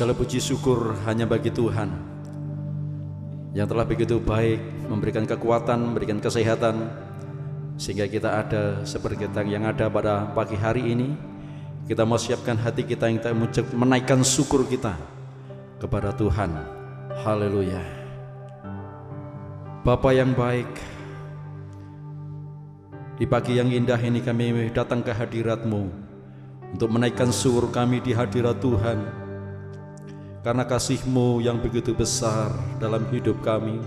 Segala puji syukur hanya bagi Tuhan yang telah begitu baik, memberikan kekuatan, memberikan kesehatan, sehingga kita ada seperti yang ada pada pagi hari ini. Kita mau siapkan hati kita yang kita menaikkan syukur kita kepada Tuhan. Haleluya. Bapa yang baik, di pagi yang indah ini kami datang ke hadirat-Mu untuk menaikkan syukur kami di hadirat Tuhan. Karena kasih-Mu yang begitu besar dalam hidup kami,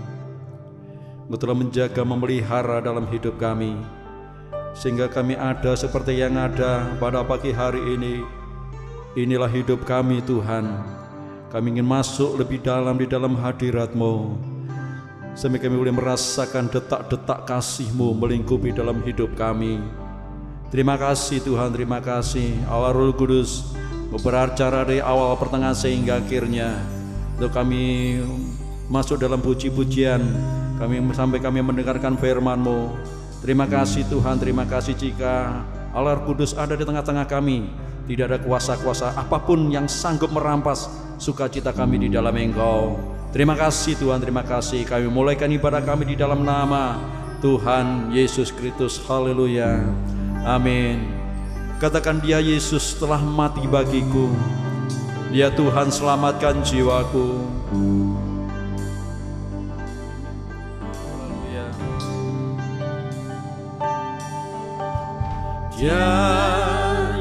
Engkau telah menjaga, memelihara dalam hidup kami, sehingga kami ada seperti yang ada pada pagi hari ini. Inilah hidup kami Tuhan. Kami ingin masuk lebih dalam di dalam hadirat-Mu, sampai kami boleh merasakan detak-detak kasih-Mu melingkupi dalam hidup kami. Terima kasih Tuhan, terima kasih Allah Roh Kudus beracara dari awal, pertengahan sehingga akhirnya, untuk kami masuk dalam puji-pujian sampai kami mendengarkan firman-Mu. Terima kasih Tuhan, terima kasih jika Allah Kudus ada di tengah-tengah kami. Tidak ada kuasa-kuasa apapun yang sanggup merampas sukacita kami di dalam Engkau. Terima kasih Tuhan, terima kasih. Kami mulaikan ibadah kami di dalam nama Tuhan Yesus Kristus. Haleluya, amin. Katakan, Dia Yesus telah mati bagiku, Dia Tuhan selamatkan jiwaku. Haleluya. Dia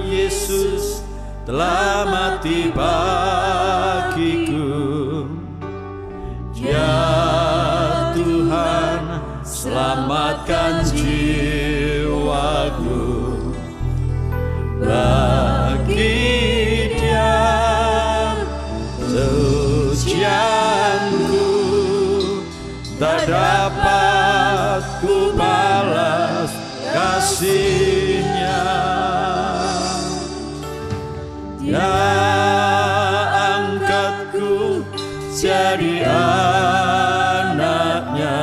Yesus telah mati bagiku, Dia Tuhan selamatkan jiwaku. Bagi Dia ujianku tak dapat ku balas kasih-Nya. Dia angkatku jadi anak-Nya,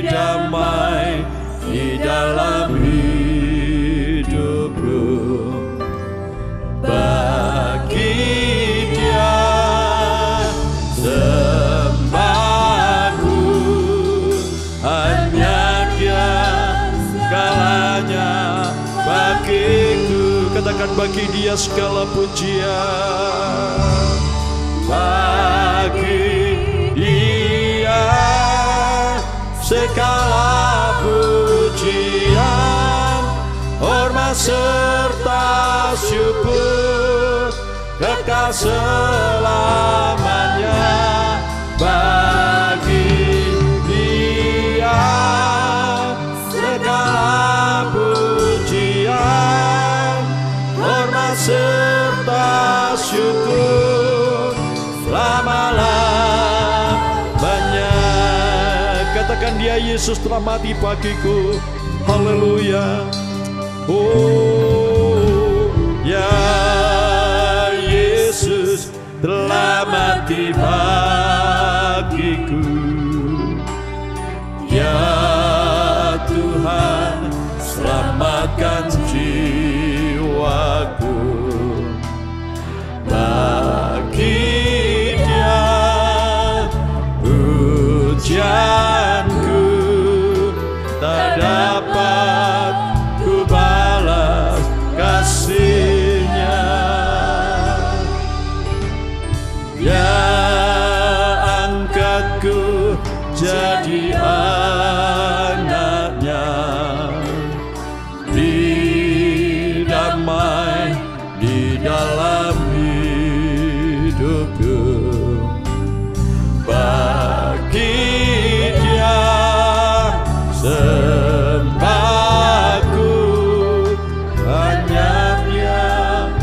damai di dalam hidupku. Bagi Dia sembahku, hanya Dia segalanya bagiku. Katakan, bagi Dia segala pujian. Bagi Dia segala pujian, hormat serta syukur, kekal selamanya. Bagi Dia segala pujian, hormat serta syukur, selama-lamanya. Katakan, Dia Yesus telah mati bagiku. Haleluya. Oh, Ya Yesus telah mati bagiku, Ya Tuhan selamatkan jiwaku. Bagi Dia ujianku tak dapat ku balas kasih-Nya. Dia angkatku jadi anak-Nya, damai di dalam hidupku. Bagi Dia sembahku, hanya Dia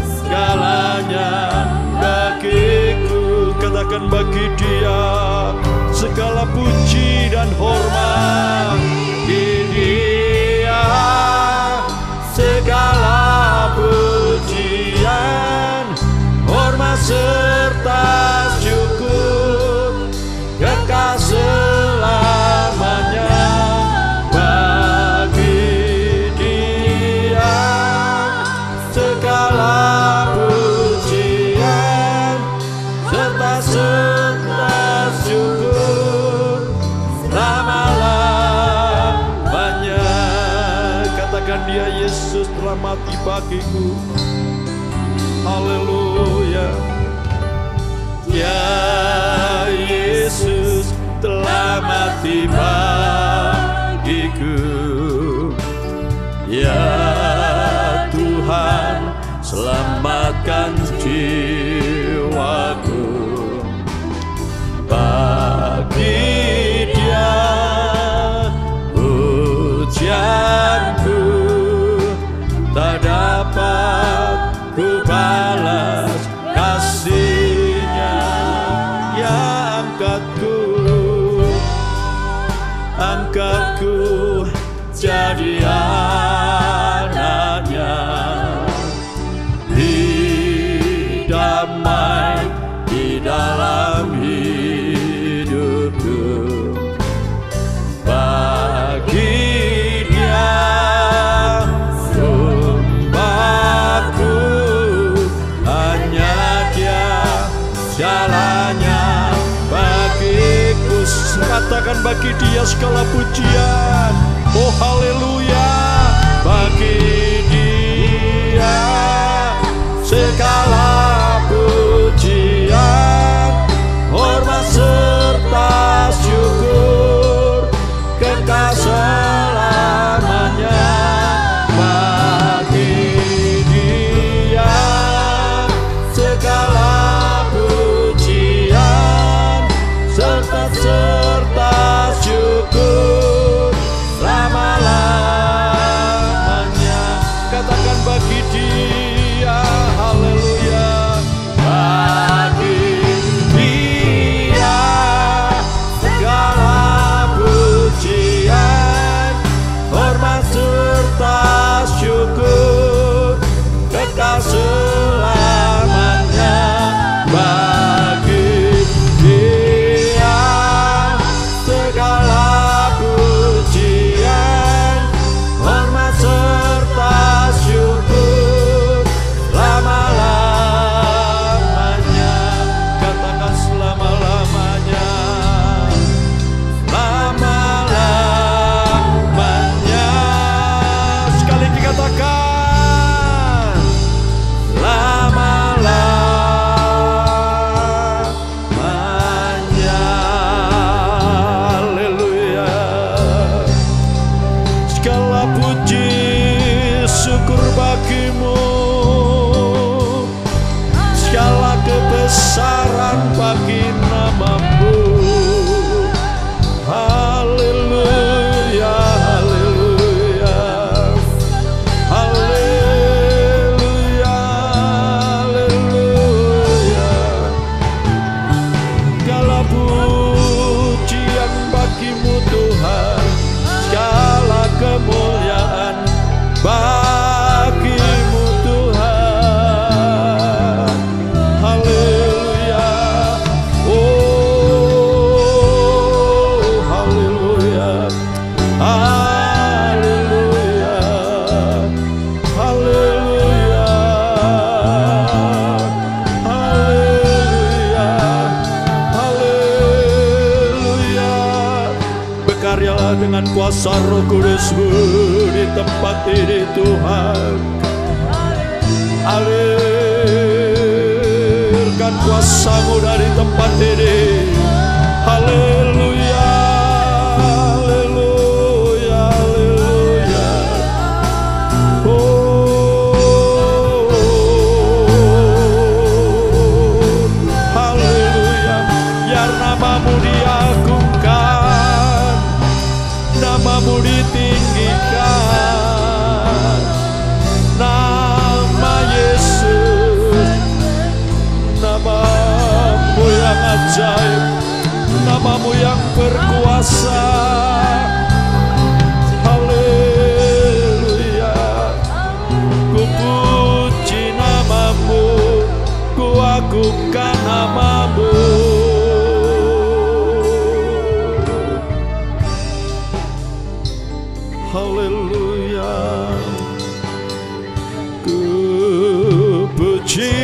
segalanya bagiku. Katakan, bagi Dia segala puji dan hormat. Di Dia segala pujian, hormat serta syukur, kekal selamanya. Bagi Dia segala pujian, Yesus telah mati bagiku. Haleluya. Ya Yesus telah mati bagiku. Ya Tuhan, selamatkan jiwaku. Bagi Dia pujianku tak dapat ku balas kasih-Nya. Ya angkatku jadi anak-Nya. Damai di dalam hidupku. Bagi Dia sembahku, hanya Dia jalannya bagiku. Katakan bagi Dia segala pujian. Oh haleluya. Bagi Dia segala pujian, hormat serta syukur, kekal selamanya. Bagi Dia segala pujian, serta syukur selama-lamanya. Katakan bagi Dia, haleluya. Bagi Dia segala pujian, hormat serta syukur, kekal selamanya. Bagi Dia segala pujian, hormat serta syukur selama-lamanya. Katakan selama-lamanya. Lama-lamanya. Sekali lagi katakan lama-lamanya. Haleluya. Segala puji syukur bagi-Mu, segala kebesaran bagi nama-Mu. Haleluya, haleluya, haleluya, haleluya. Segala pujian bagi-Mu Tuhan, segala kemuliaan bagi-Mu Tuhan. Haleluya. Oh haleluya. Haleluya. Haleluya. Haleluya. Haleluya. Berkaryalah dengan kuasa Roh Kudus-Mu di tempat ini Tuhan. Alirkan kuasa-Mu dari tempat ini. Haleluya. Haleluya. Haleluya. Oh haleluya. Biar nama-Mu diagungkan, nama-Mu ditinggikan. Nama Yesus, nama-Mu yang ajaib, nama-Mu yang berkuasa. Haleluya. Ku puji nama-Mu, ku agungkan nama-Mu. Haleluya. Ku puji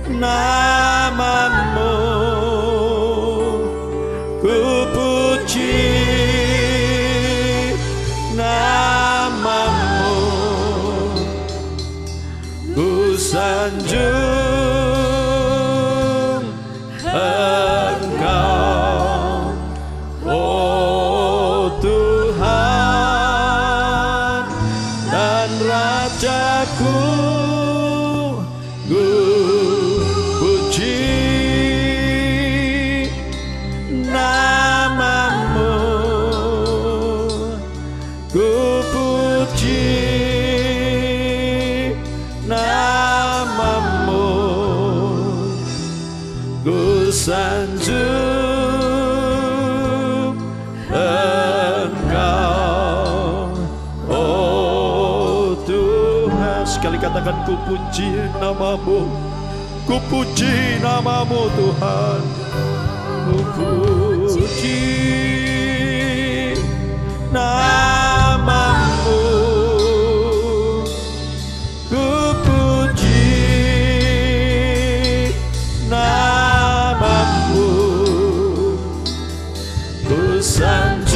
nama-Mu, ku puji nama sanjung Engkau, oh Tuhan dan Rajaku. Ku puji namamu, ku puji namamu, ku sanjung Engkau, oh Tuhan. Sekali katakan, ku puji namamu, ku puji namamu Tuhan, ku puji namamu, ku puji namamu, ku sanjung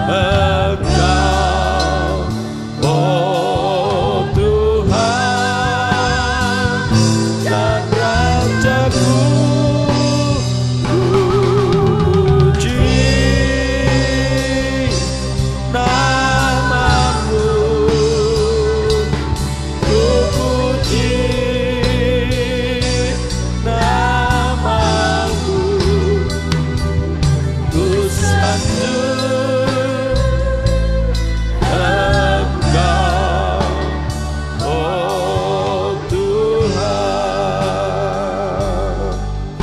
Engkau, oh Tuhan dan Rajaku. Ku puji namamu, ku puji namamu, ku sanjung Engkau, oh Tuhan.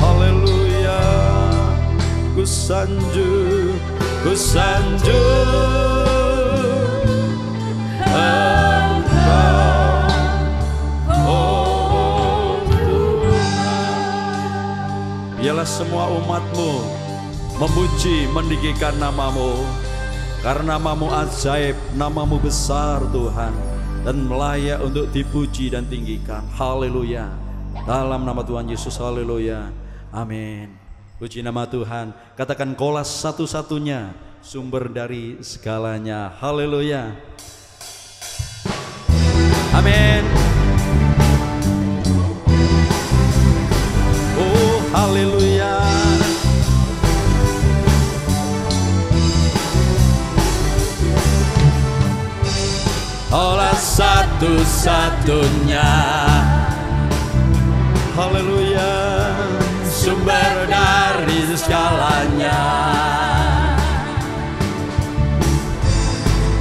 Haleluya. Ku sanjung Engkau, oh Tuhan. Biarlah semua umatmu memuji, meninggikan namamu, karena namamu ajaib, namamu besar Tuhan, dan layak untuk dipuji dan tinggikan. Haleluya. Dalam nama Tuhan Yesus, haleluya. Amin. Puji nama Tuhan. Katakan, Kaulah satu-satunya sumber dari segalanya. Haleluya. Amin. Oh, haleluya. Kaulah satu-satunya, haleluya, sumber dari segalanya.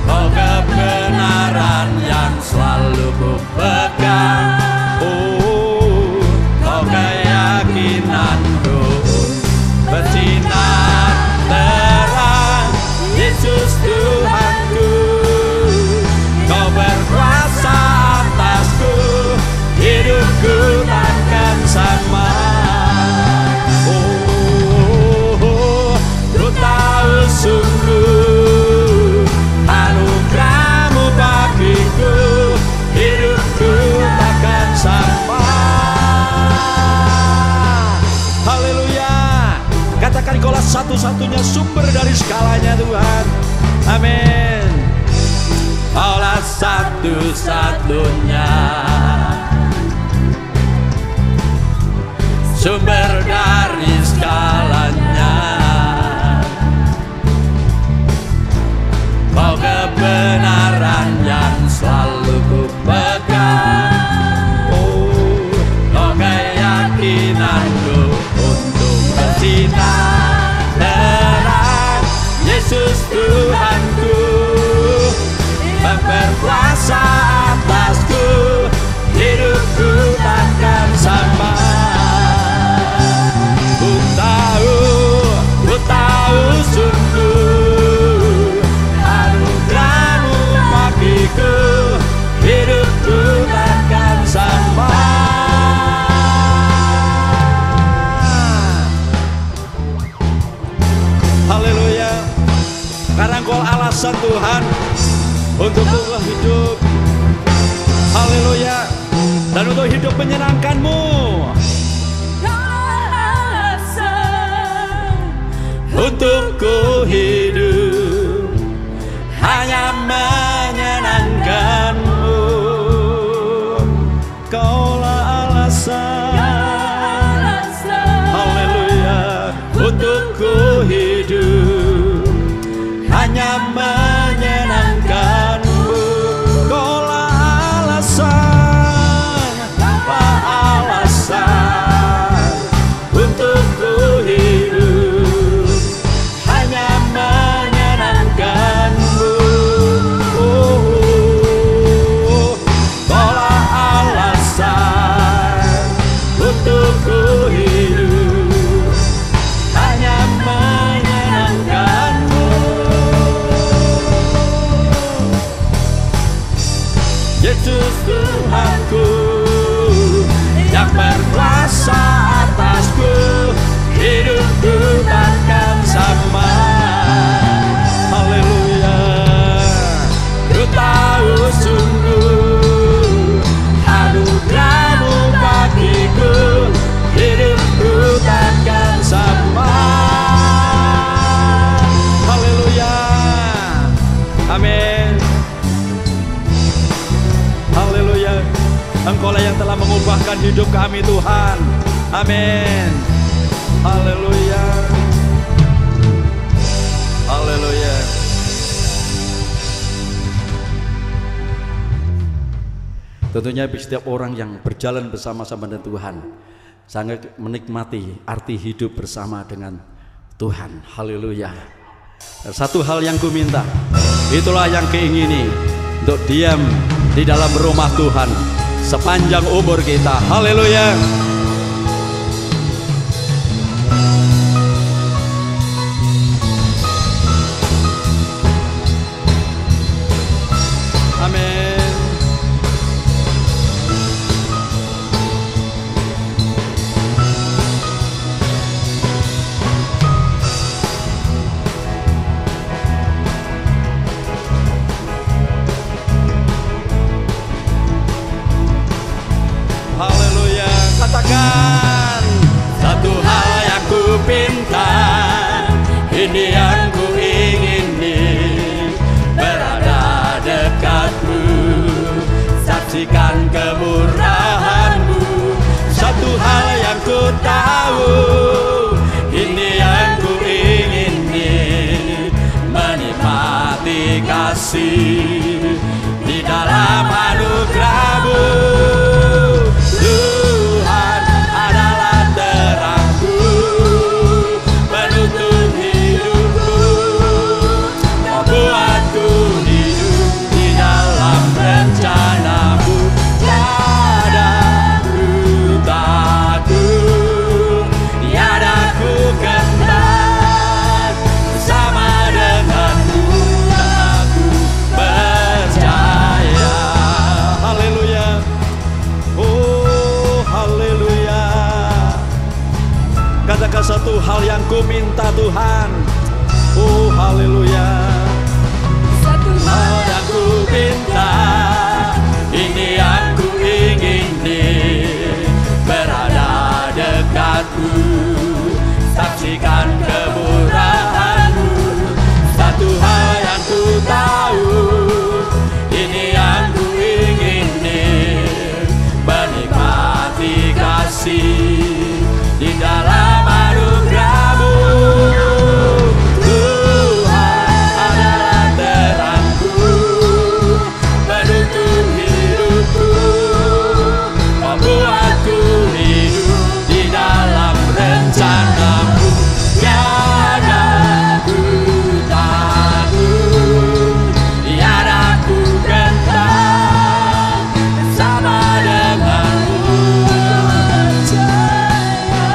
Kau kebenaran yang selalu ku pegang, oh kau keyakinanku bersinar terang, Yesus Tuhanku. Kau berkuasa atasku, hidupku takkan sama. Oh, ku tahu sungguh anugerah-Mu bagiku, hidupku takkan sama. Haleluya. Katakan, Kaulah satu-satunya sumber dari segalanya Tuhan. Amin. Kaulah satu-satunya sumber dari segalanya. Kau kebenaran yang selalu ku pegang, oh kau keyakinanku untuk bersinar terang, Yesus Tuhanku. Berkuasa atasku, hidupku takkan sama. Ku tahu sungguh anugerah-Mu bagiku, hidupku takkan sama. Haleluya. Karena Engkau alasan Tuhan untuk hidup, haleluya, dan untuk hidup menyenangkan-Mu. Untuk ku hidup hanya menyenangkan-Mu. Kristus Tuhanku yang berkuasa atasku, hidupku takkan sama. Haleluya. Ku tahu sungguh anugerah-Mu bagiku, hidupku takkan sama. Haleluya. Amin. Haleluya. Engkaulah yang telah mengubahkan hidup kami, Tuhan. Amin. Haleluya. Haleluya. Tentunya setiap orang yang berjalan bersama-sama dengan Tuhan sangat menikmati arti hidup bersama dengan Tuhan. Haleluya. Satu hal yang ku minta, itulah yang keingini, untuk diam di dalam rumah Tuhan sepanjang umur kita. Haleluya. Amin. Haleluya. Katakan, satu hal yang ku pinta, ini yang ku ingini, berada dekatmu, saksikan kemurahan-Mu. Satu hal yang ku tahu, ini yang ku ingini, menikmati kasih di dalam anugerah-Mu. Tuhan adalah terangku, penuntun hidupku, membuatku hidup di dalam rencana-Mu. Tiada ku takut, tiada ku gentar, bersama denganmu aku percaya. Haleluya. Oh haleluya. Katakan, satu hal yang ku minta Tuhan. Oh haleluya. Satu Hal yang ku minta, ini yang ku ingini, berada dekatku, saksikan kemurahan-Mu. Satu hal yang ku tahu, ini yang ku ingini, menikmati kasih di dalam anugerah-Mu. Tuhan adalah terangku, penuntun hidupku, membuatku hidup di dalam rencana-Mu. Tiada ku takut, tiada ku gentar, bersama denganmu percaya.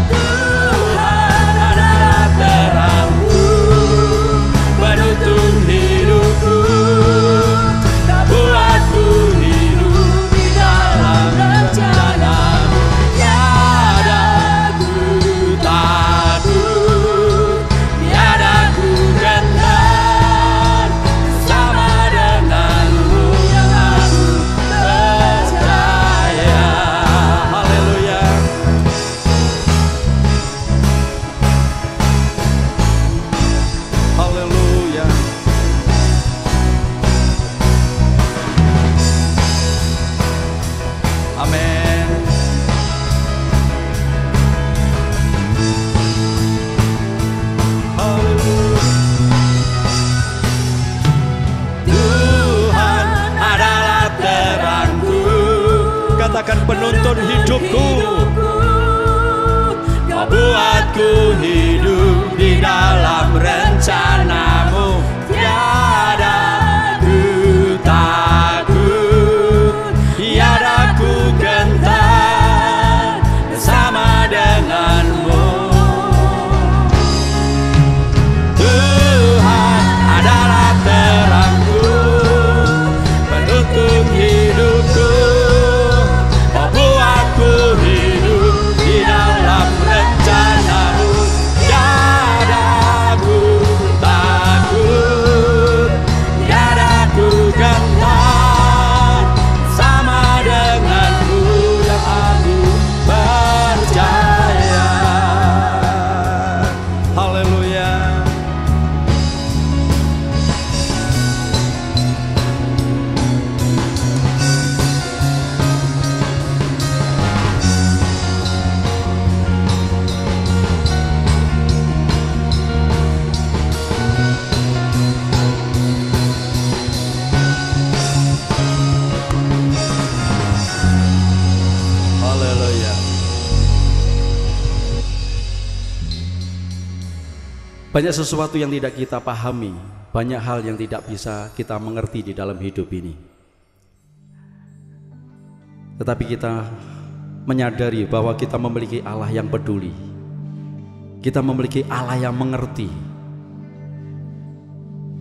Tuhan adalah terangku, penuntun hidupku, membuatku hidup di dalam rencana-Mu. Tiada ku takut, tiada ku gentar, bersama denganmu aku percaya. Haleluya. Haleluya. Amin. Haleluya. Tuhan adalah terangku, katakan, penuntun hidupku, membuatku hidup di dalam rencana-Mu. Tiada ku takut, tiada ku gentar, bersama denganmu. Tuhan adalah terangku, penuntun hidupku, Banyak sesuatu yang tidak kita pahami, banyak hal yang tidak bisa kita mengerti di dalam hidup ini. Tetapi kita menyadari bahwa kita memiliki Allah yang peduli. Kita memiliki Allah yang mengerti.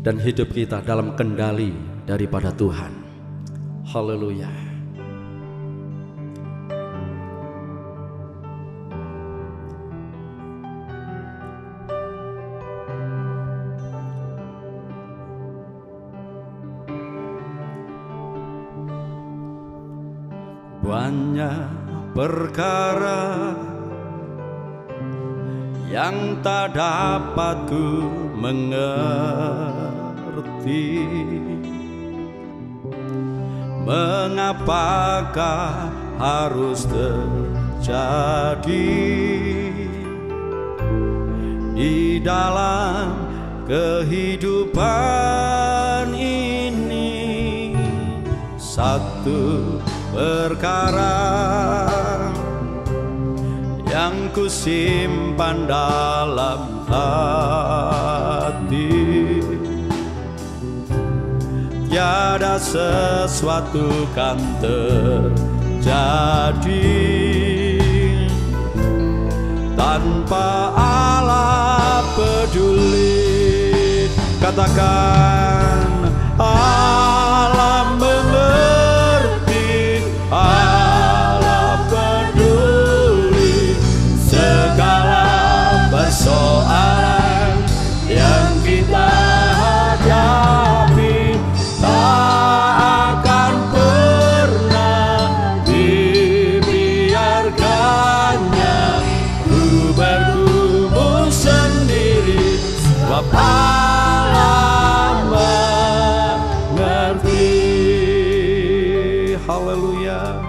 Dan hidup kita dalam kendali daripada Tuhan. Haleluya. Banyak perkara yang tak dapat ku mengerti. Mengapakah harus terjadi di dalam kehidupan ini? Satu perkara yang ku simpan dalam hati, tiada sesuatu kan terjadi tanpa Allah peduli. Katakan Allah mengerti, Allah peduli segala persoalan yang kita hadapi. Tak akan pernah dibiarkannya ku bergumul sendiri, sebab Allah mengerti. Haleluya.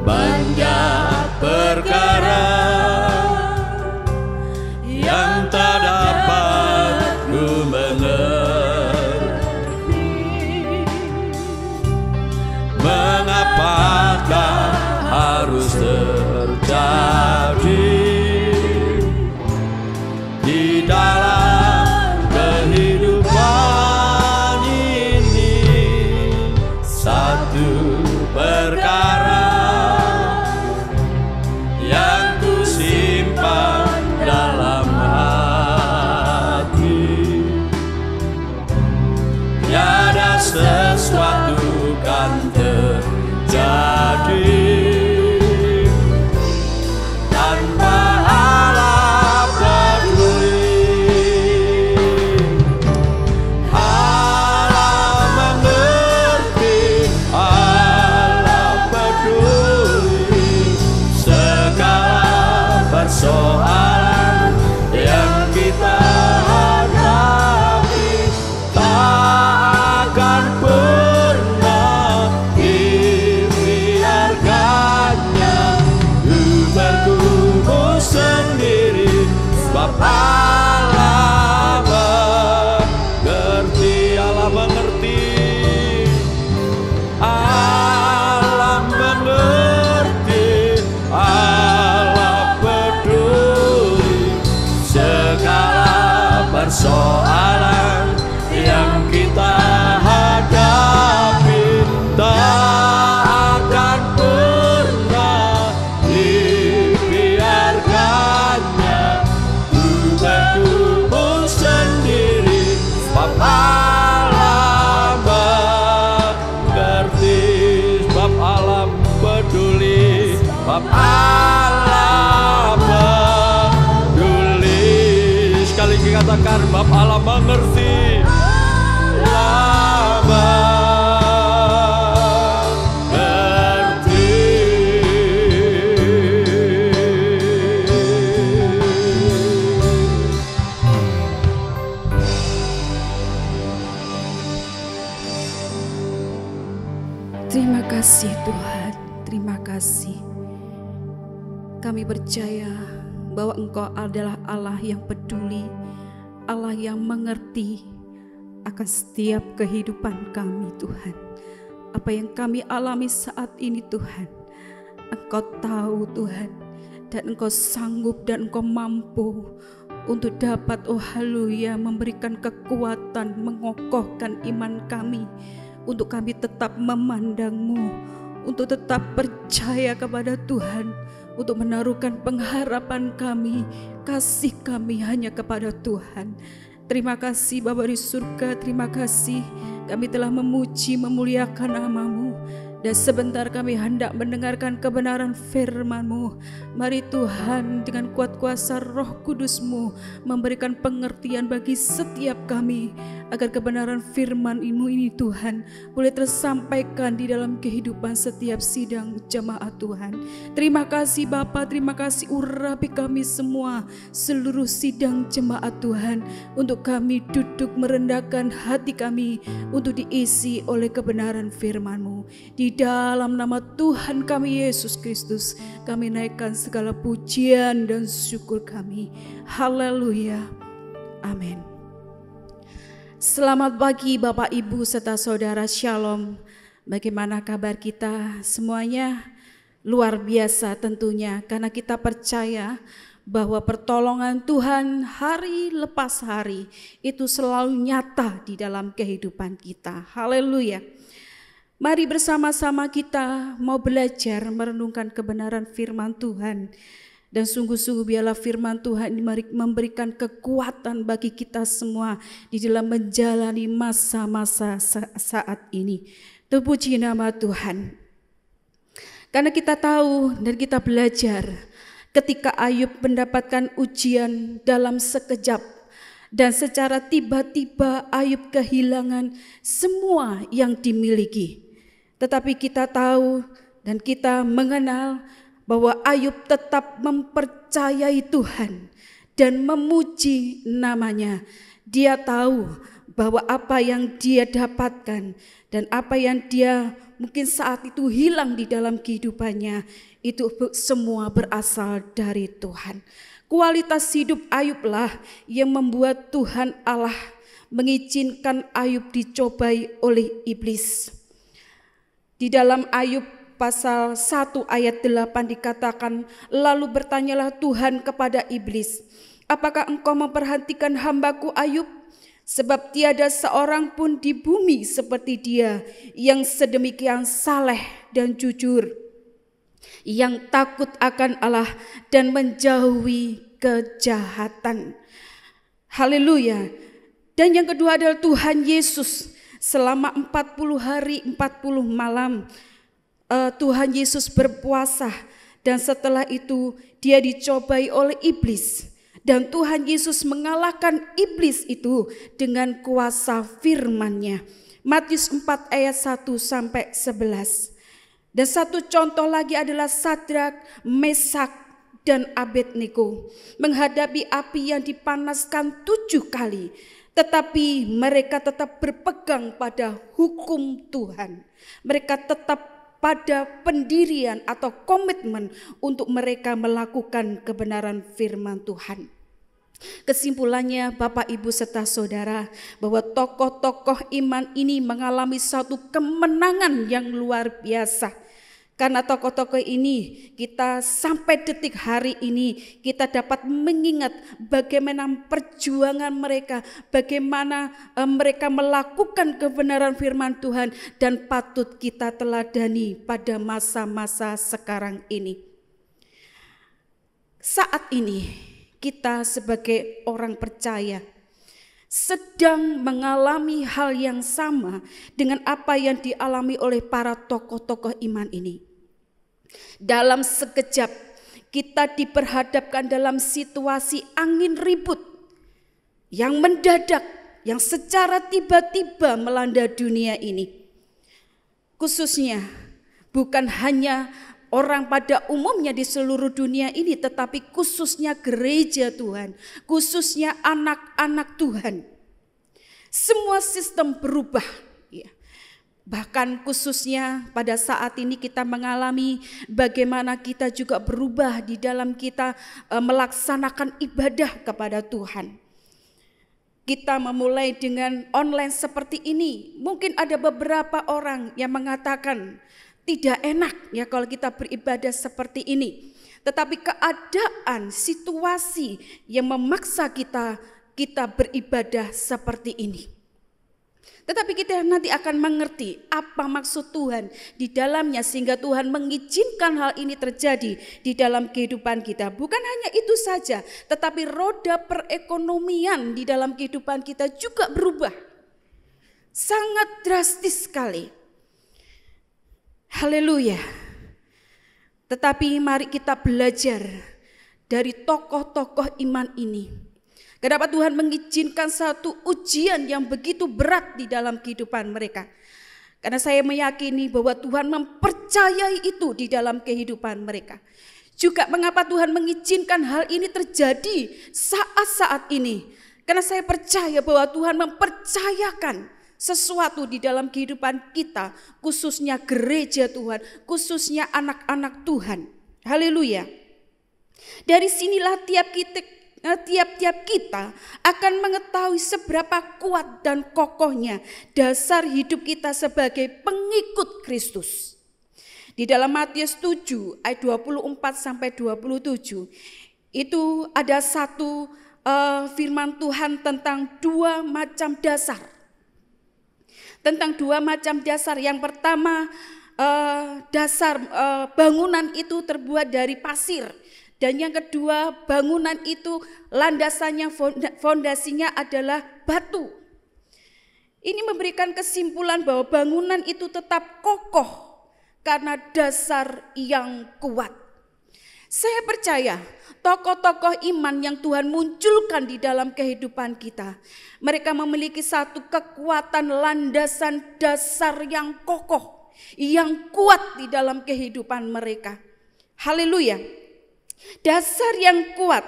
Banyak perkara yang tak dapat ku mengerti. Mengapakah harus terjadi di dalam kehidupan ini? Satu perkara yang ku simpan dalam hati, tiada sesuatu kan terjadi tanpa Allah peduli. Allah mengerti, Allah peduli segala persoalan yang kita hadapi. Tak akan pernah dibiarkannya ku bergumul sendiri, sebab Allah mengerti. Allah mengerti, Allah mengerti, Allah peduli segala persoalan yang kita hadapi. Tak akan pernah dibiarkannya ku bergumul sendiri, sebab Allah mengerti, sebab Allah peduli, sebab Allah peduli. Sekali lagi katakan, sebab Allah mengerti, Allah mengerti. Terima kasih Tuhan, terima kasih. Kami percaya bahwa Engkau adalah Allah yang peduli, Allah yang mengerti akan setiap kehidupan kami Tuhan. Apa yang kami alami saat ini Tuhan, Engkau tahu Tuhan. dan Engkau sanggup dan Engkau mampu untuk dapat, oh haleluya, memberikan kekuatan, mengokohkan iman kami, untuk kami tetap memandang-Mu, untuk tetap percaya kepada Tuhan, untuk menaruhkan pengharapan kami, kasih kami hanya kepada Tuhan. Terima kasih Bapa di surga, terima kasih kami telah memuji, memuliakan nama-Mu. Dan sebentar kami hendak mendengarkan kebenaran firman-Mu. Mari Tuhan dengan kuat kuasa Roh Kudus-Mu memberikan pengertian bagi setiap kami, agar kebenaran firman-Mu ini Tuhan boleh tersampaikan di dalam kehidupan setiap sidang jemaat Tuhan. Terima kasih Bapa, terima kasih urapi kami semua, seluruh sidang jemaat Tuhan, untuk kami duduk merendahkan hati kami untuk diisi oleh kebenaran firman-Mu. Di dalam nama Tuhan kami Yesus Kristus, kami naikkan segala pujian dan syukur kami. Haleluya. Amin. Selamat pagi Bapak Ibu serta saudara, Shalom. Bagaimana kabar kita semuanya? Luar biasa tentunya, karena kita percaya bahwa pertolongan Tuhan hari lepas hari itu selalu nyata di dalam kehidupan kita. Haleluya. Mari bersama-sama kita mau belajar merenungkan kebenaran firman Tuhan. Dan sungguh-sungguh biarlah firman Tuhan ini memberikan kekuatan bagi kita semua di dalam menjalani masa-masa saat ini. Terpuji nama Tuhan. Karena kita tahu dan kita belajar ketika Ayub mendapatkan ujian dalam sekejap, dan secara tiba-tiba Ayub kehilangan semua yang dimiliki. Tetapi kita tahu dan kita mengenal bahwa Ayub tetap mempercayai Tuhan dan memuji namanya. Dia tahu bahwa apa yang dia dapatkan dan apa yang dia mungkin saat itu hilang di dalam kehidupannya, itu semua berasal dari Tuhan. Kualitas hidup Ayublah yang membuat Tuhan Allah mengizinkan Ayub dicobai oleh iblis. Di dalam Ayub pasal 1 ayat 8 dikatakan, lalu bertanyalah Tuhan kepada iblis, apakah engkau memperhatikan hambaku Ayub? Sebab tiada seorang pun di bumi seperti dia, yang sedemikian saleh dan jujur, yang takut akan Allah dan menjauhi kejahatan. Haleluya. Dan yang kedua adalah Tuhan Yesus. Selama 40 hari 40 malam Tuhan Yesus berpuasa, dan setelah itu dia dicobai oleh iblis, dan Tuhan Yesus mengalahkan iblis itu dengan kuasa firman-Nya. Matius 4 ayat 1 sampai 11. Dan satu contoh lagi adalah Sadrak, Mesak dan Abednego menghadapi api yang dipanaskan 7 kali. Tetapi mereka tetap berpegang pada hukum Tuhan. Mereka tetap pada pendirian atau komitmen untuk mereka melakukan kebenaran firman Tuhan. Kesimpulannya Bapak Ibu serta saudara, bahwa tokoh-tokoh iman ini mengalami suatu kemenangan yang luar biasa. Karena tokoh-tokoh ini kita sampai detik hari ini kita dapat mengingat bagaimana perjuangan mereka, bagaimana mereka melakukan kebenaran firman Tuhan, dan patut kita teladani pada masa-masa sekarang ini. Saat ini kita sebagai orang percaya sedang mengalami hal yang sama dengan apa yang dialami oleh para tokoh-tokoh iman ini. Dalam sekejap kita diperhadapkan dalam situasi angin ribut yang mendadak, yang secara tiba-tiba melanda dunia ini. Khususnya bukan hanya orang pada umumnya di seluruh dunia ini, tetapi khususnya gereja Tuhan, khususnya anak-anak Tuhan. Semua sistem berubah, ya. Bahkan khususnya pada saat ini kita mengalami bagaimana kita juga berubah di dalam kita melaksanakan ibadah kepada Tuhan. Kita memulai dengan online seperti ini. Mungkin ada beberapa orang yang mengatakan tidak enak ya kalau kita beribadah seperti ini. tetapi keadaan, situasi yang memaksa kita beribadah seperti ini. Tetapi kita nanti akan mengerti apa maksud Tuhan di dalamnya, sehingga Tuhan mengizinkan hal ini terjadi di dalam kehidupan kita. Bukan hanya itu saja, tetapi roda perekonomian di dalam kehidupan kita juga berubah. Sangat drastis sekali. Haleluya. Tetapi mari kita belajar dari tokoh-tokoh iman ini. Kenapa Tuhan mengizinkan satu ujian yang begitu berat di dalam kehidupan mereka? Karena saya meyakini bahwa Tuhan mempercayai itu di dalam kehidupan mereka. Juga mengapa Tuhan mengizinkan hal ini terjadi saat-saat ini? Karena saya percaya bahwa Tuhan mempercayakan sesuatu di dalam kehidupan kita, khususnya gereja Tuhan, khususnya anak-anak Tuhan. Haleluya. Dari sinilah tiap-tiap kita akan mengetahui seberapa kuat dan kokohnya dasar hidup kita sebagai pengikut Kristus. Di dalam Matius 7 ayat 24 sampai 27 itu ada satu firman Tuhan tentang dua macam dasar. Tentang dua macam dasar. Yang pertama, dasar bangunan itu terbuat dari pasir. Dan yang kedua, bangunan itu landasannya, fondasinya adalah batu. Ini memberikan kesimpulan bahwa bangunan itu tetap kokoh karena dasar yang kuat. Saya percaya tokoh-tokoh iman yang Tuhan munculkan di dalam kehidupan kita, mereka memiliki satu kekuatan landasan dasar yang kokoh, yang kuat di dalam kehidupan mereka. Haleluya. Dasar yang kuat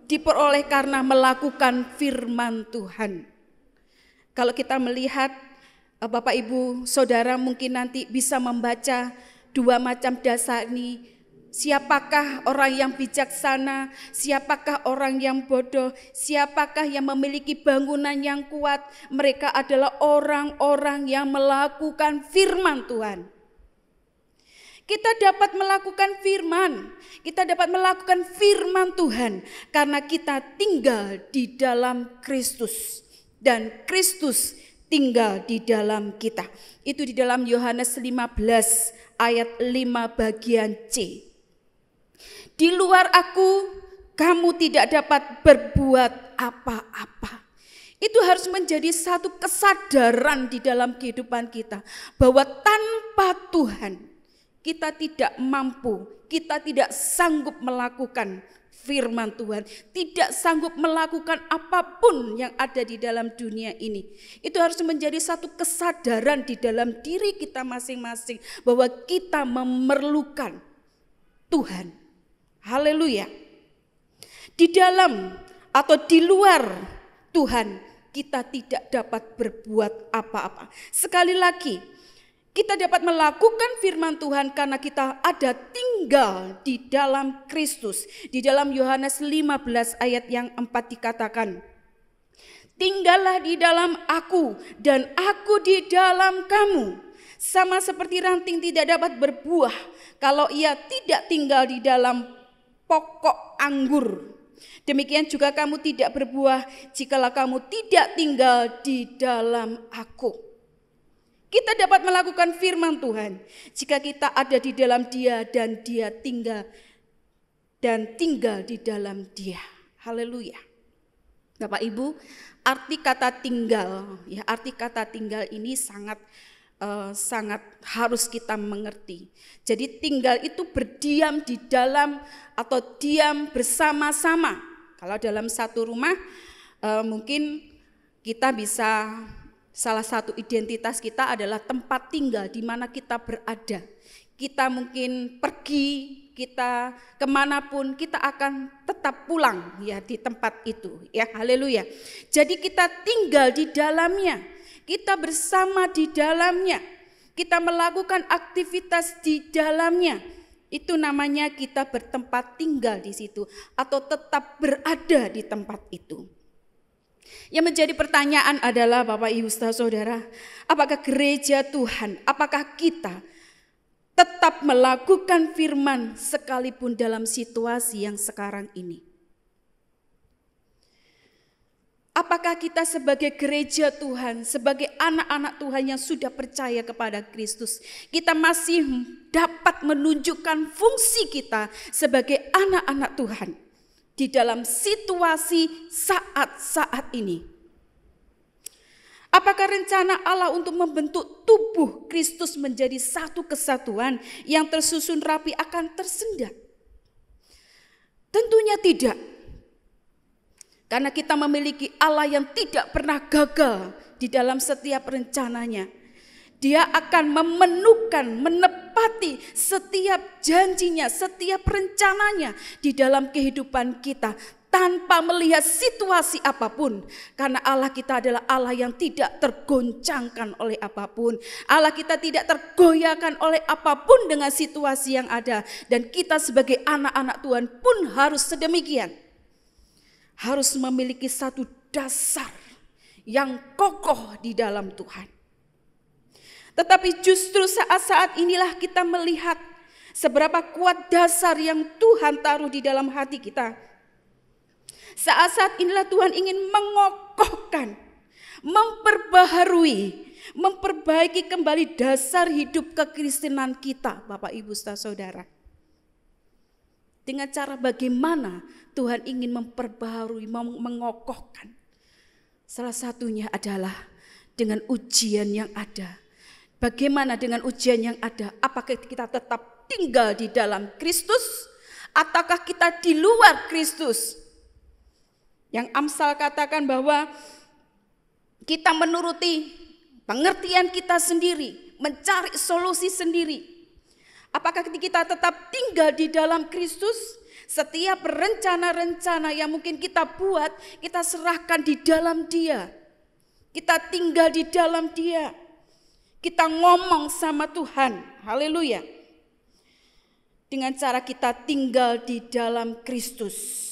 diperoleh karena melakukan firman Tuhan. Kalau kita melihat, Bapak Ibu Saudara mungkin nanti bisa membaca dua macam dasar ini. Siapakah orang yang bijaksana, siapakah orang yang bodoh, siapakah yang memiliki bangunan yang kuat? Mereka adalah orang-orang yang melakukan firman Tuhan. Kita dapat melakukan firman Tuhan karena kita tinggal di dalam Kristus dan Kristus tinggal di dalam kita. Itu di dalam Yohanes 15 ayat 5 bagian C. Di luar aku kamu tidak dapat berbuat apa-apa. Itu harus menjadi satu kesadaran di dalam kehidupan kita bahwa tanpa Tuhan kita tidak mampu, kita tidak sanggup melakukan firman Tuhan, tidak sanggup melakukan apapun yang ada di dalam dunia ini. Itu harus menjadi satu kesadaran di dalam diri kita masing-masing bahwa kita memerlukan Tuhan. Haleluya. Di dalam atau di luar Tuhan kita tidak dapat berbuat apa-apa. Sekali lagi, kita dapat melakukan firman Tuhan karena kita ada tinggal di dalam Kristus. Di dalam Yohanes 15 ayat yang 4 dikatakan, tinggallah di dalam aku dan aku di dalam kamu. Sama seperti ranting tidak dapat berbuah kalau ia tidak tinggal di dalam pokok anggur. Demikian juga kamu tidak berbuah jikalau kamu tidak tinggal di dalam aku. Kita dapat melakukan firman Tuhan jika kita ada di dalam Dia dan Dia tinggal di dalam Dia. Haleluya. Bapak Ibu, arti kata tinggal, ya arti kata tinggal ini sangat harus kita mengerti. Jadi tinggal itu berdiam di dalam atau diam bersama-sama. Kalau dalam satu rumah mungkin kita bisa, salah satu identitas kita adalah tempat tinggal di mana kita berada. Kita mungkin pergi, kita kemanapun kita akan tetap pulang ya di tempat itu ya, haleluya. Jadi kita tinggal di dalamnya, kita bersama di dalamnya, kita melakukan aktivitas di dalamnya. Itu namanya kita bertempat tinggal di situ atau tetap berada di tempat itu. Yang menjadi pertanyaan adalah Bapak Ibu Saudara, apakah gereja Tuhan, apakah kita tetap melakukan firman sekalipun dalam situasi yang sekarang ini. Apakah kita sebagai gereja Tuhan, sebagai anak-anak Tuhan yang sudah percaya kepada Kristus, kita masih dapat menunjukkan fungsi kita sebagai anak-anak Tuhan di dalam situasi saat-saat ini? Apakah rencana Allah untuk membentuk tubuh Kristus menjadi satu kesatuan yang tersusun rapi akan tersendat? Tentunya tidak. Karena kita memiliki Allah yang tidak pernah gagal di dalam setiap rencananya. Dia akan menepati setiap janjinya, setiap rencananya di dalam kehidupan kita tanpa melihat situasi apapun. Karena Allah kita adalah Allah yang tidak tergoncangkan oleh apapun. Allah kita tidak tergoyahkan oleh apapun dengan situasi yang ada. Dan kita sebagai anak-anak Tuhan pun harus sedemikian. Harus memiliki satu dasar yang kokoh di dalam Tuhan. Tetapi justru saat-saat inilah kita melihat seberapa kuat dasar yang Tuhan taruh di dalam hati kita. Saat-saat inilah Tuhan ingin mengokohkan, memperbaiki kembali dasar hidup kekristenan kita, Bapak Ibu Saudara. Dengan cara bagaimana Tuhan ingin memperbaharui, mengokohkan. Salah satunya adalah dengan ujian yang ada. Bagaimana dengan ujian yang ada? Apakah kita tetap tinggal di dalam Kristus? Ataukah kita di luar Kristus? Yang Amsal katakan bahwa kita menuruti pengertian kita sendiri, mencari solusi sendiri. Apakah kita tetap tinggal di dalam Kristus? Setiap rencana-rencana yang mungkin kita buat, kita serahkan di dalam Dia. Kita tinggal di dalam Dia. Kita ngomong sama Tuhan. Haleluya. Dengan cara kita tinggal di dalam Kristus,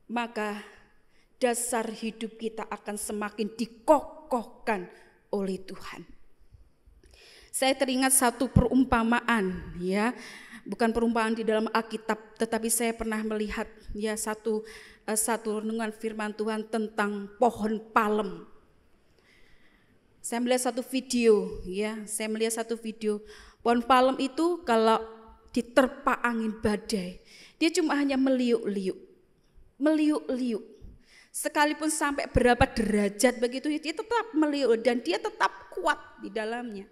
maka dasar hidup kita akan semakin dikokohkan oleh Tuhan. Saya teringat satu perumpamaan, ya, bukan perumpamaan di dalam Alkitab, tetapi saya pernah melihat ya satu renungan firman Tuhan tentang pohon palem. Saya melihat satu video, pohon palem itu kalau diterpa angin badai, dia cuma hanya meliuk-liuk. Sekalipun sampai berapa derajat begitu, dia tetap meliuk dan dia tetap kuat di dalamnya.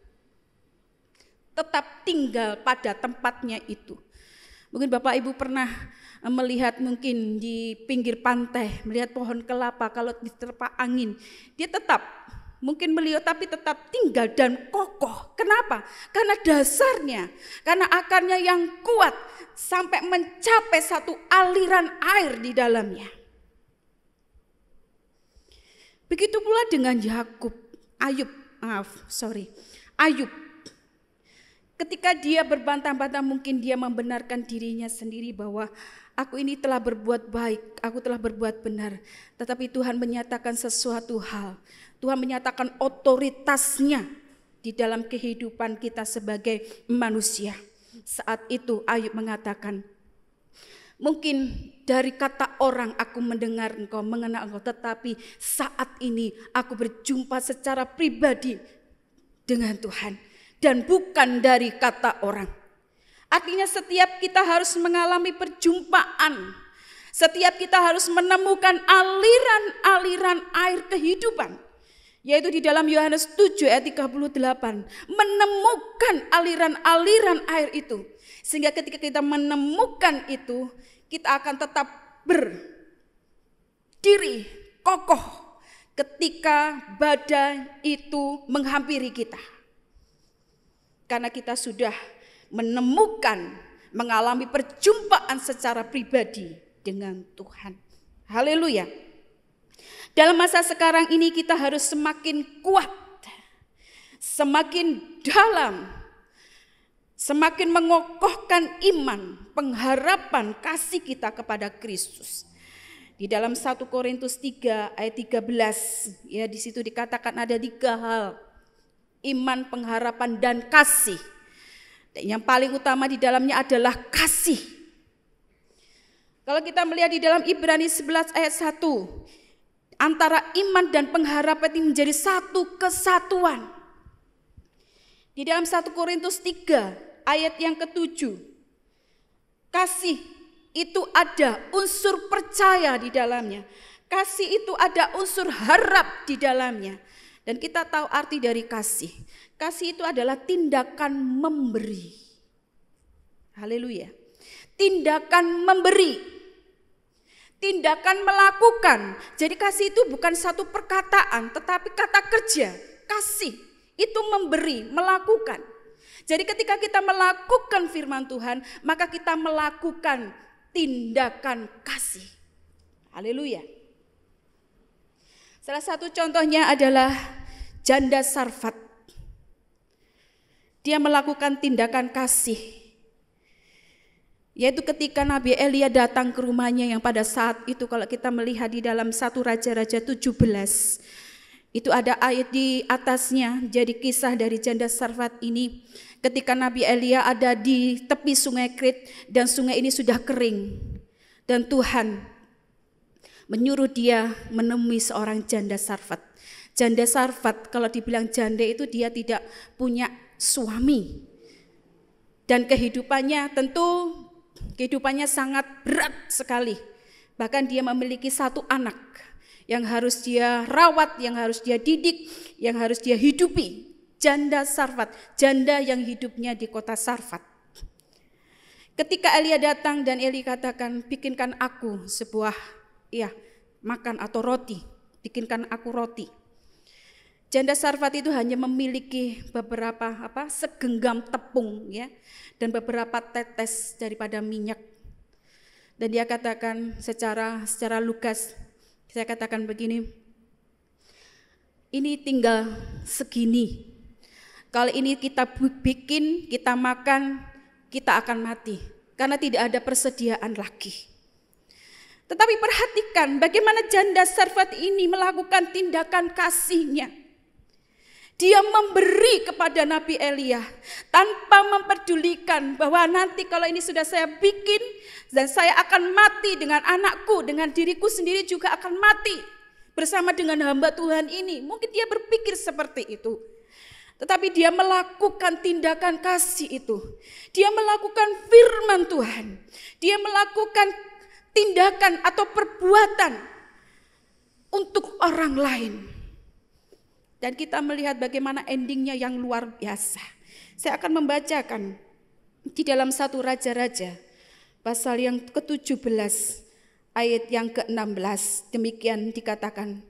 Tetap tinggal pada tempatnya itu. Mungkin Bapak Ibu pernah melihat mungkin di pinggir pantai, melihat pohon kelapa kalau diterpa angin, dia tetap mungkin meliuk tapi tetap tinggal dan kokoh. Kenapa? Karena dasarnya, karena akarnya yang kuat sampai mencapai satu aliran air di dalamnya. Begitu pula dengan Ayub. Ketika dia berbantah-bantah, mungkin dia membenarkan dirinya sendiri bahwa aku ini telah berbuat baik, aku telah berbuat benar. Tetapi Tuhan menyatakan sesuatu hal. Tuhan menyatakan otoritasnya di dalam kehidupan kita sebagai manusia. Saat itu Ayub mengatakan, mungkin dari kata orang aku mendengar engkau, mengenal engkau, tetapi saat ini aku berjumpa secara pribadi dengan Tuhan. Dan bukan dari kata orang. Artinya setiap kita harus mengalami perjumpaan. Setiap kita harus menemukan aliran-aliran air kehidupan. Yaitu di dalam Yohanes 7 ayat 38. Menemukan aliran-aliran air itu. Sehingga ketika kita menemukan itu, kita akan tetap berdiri kokoh ketika badai itu menghampiri kita. Karena kita sudah mengalami perjumpaan secara pribadi dengan Tuhan. Haleluya. Dalam masa sekarang ini kita harus semakin kuat, semakin dalam, semakin mengokohkan iman, pengharapan kasih kita kepada Kristus. Di dalam 1 Korintus 3 ayat 13, ya di situ dikatakan ada 3 hal. Iman, pengharapan, dan kasih. Dan yang paling utama di dalamnya adalah kasih. Kalau kita melihat di dalam Ibrani 11 ayat 1, antara iman dan pengharapan ini menjadi satu kesatuan. Di dalam 1 Korintus 3 ayat yang ke-7, kasih itu ada unsur percaya di dalamnya. Kasih itu ada unsur harap di dalamnya. Dan kita tahu arti dari kasih. Kasih itu adalah tindakan memberi. Haleluya. Tindakan memberi. Tindakan melakukan. Jadi kasih itu bukan satu perkataan, tetapi kata kerja. Kasih itu memberi, melakukan. Jadi ketika kita melakukan firman Tuhan, maka kita melakukan tindakan kasih. Haleluya. Salah satu contohnya adalah janda Sarfat. Dia melakukan tindakan kasih, yaitu ketika Nabi Elia datang ke rumahnya, yang pada saat itu kalau kita melihat di dalam 1 Raja-Raja 17, itu ada ayat di atasnya. Jadi kisah dari janda Sarfat ini ketika Nabi Elia ada di tepi sungai Krit dan sungai ini sudah kering. Dan Tuhan menyuruh dia menemui seorang janda Sarfat. Janda Sarfat, kalau dibilang janda itu dia tidak punya suami. Dan kehidupannya sangat berat sekali. Bahkan dia memiliki satu anak yang harus dia rawat, yang harus dia didik, yang harus dia hidupi. Janda Sarfat, janda yang hidupnya di kota Sarfat. Ketika Elia datang dan Eli katakan, bikinkan aku sebuah makan atau roti, bikinkan aku roti. Janda Sarfat itu hanya memiliki beberapa segenggam tepung dan beberapa tetes daripada minyak. Dan dia katakan secara lugas, saya katakan begini, ini tinggal segini. Kalau ini kita bikin, kita makan, kita akan mati. Karena tidak ada persediaan lagi. Tetapi perhatikan bagaimana janda Sarfat ini melakukan tindakan kasihnya. Dia memberi kepada Nabi Elia tanpa memperdulikan bahwa nanti kalau ini sudah saya bikin dan saya akan mati dengan anakku, dengan diriku sendiri juga akan mati bersama dengan hamba Tuhan ini. Mungkin dia berpikir seperti itu. Tetapi dia melakukan tindakan kasih itu. Dia melakukan firman Tuhan. Dia melakukan tindakan atau perbuatan untuk orang lain. Dan kita melihat bagaimana endingnya yang luar biasa. Saya akan membacakan di dalam 1 Raja-Raja pasal yang ke-17 ayat yang ke-16. Demikian dikatakan,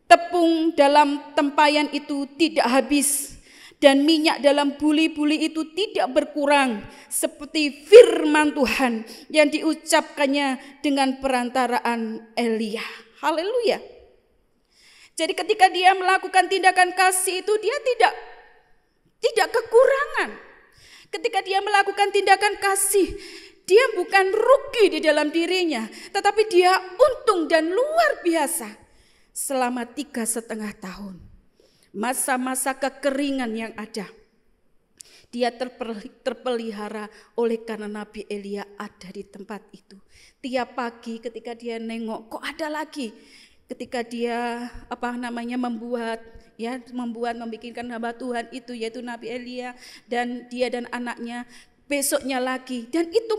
tepung dalam tempayan itu tidak habis dan minyak dalam buli-buli itu tidak berkurang, seperti firman Tuhan yang diucapkannya dengan perantaraan Elia. Haleluya. Jadi ketika dia melakukan tindakan kasih itu dia tidak kekurangan. Ketika dia melakukan tindakan kasih, dia bukan rugi di dalam dirinya, tetapi dia untung dan luar biasa selama 3,5 tahun. Masa-masa kekeringan yang ada, dia terpelihara oleh karena Nabi Elia ada di tempat itu. Tiap pagi ketika dia nengok, kok ada lagi. Ketika dia membikinkan hamba Tuhan itu, yaitu Nabi Elia dan dia dan anaknya, besoknya lagi, dan itu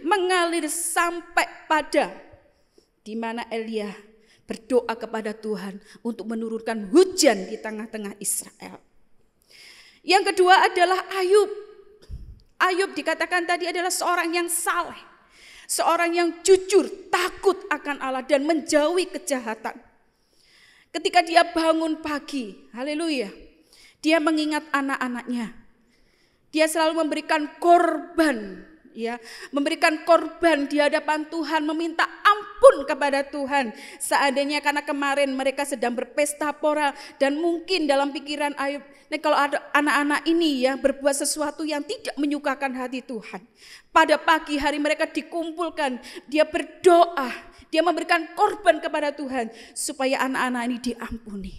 mengalir sampai pada di mana Elia berdoa kepada Tuhan untuk menurunkan hujan di tengah-tengah Israel. Yang kedua adalah Ayub. Ayub dikatakan tadi adalah seorang yang saleh. Seorang yang jujur, takut akan Allah dan menjauhi kejahatan. Ketika dia bangun pagi, haleluya, dia mengingat anak-anaknya. Dia selalu memberikan korban, memberikan korban di hadapan Tuhan, meminta ampun kepada Tuhan. Seandainya karena kemarin mereka sedang berpesta pora dan mungkin dalam pikiran Ayub, kalau ada anak-anak ini berbuat sesuatu yang tidak menyukakan hati Tuhan. Pada pagi hari mereka dikumpulkan, dia berdoa, dia memberikan korban kepada Tuhan supaya anak-anak ini diampuni.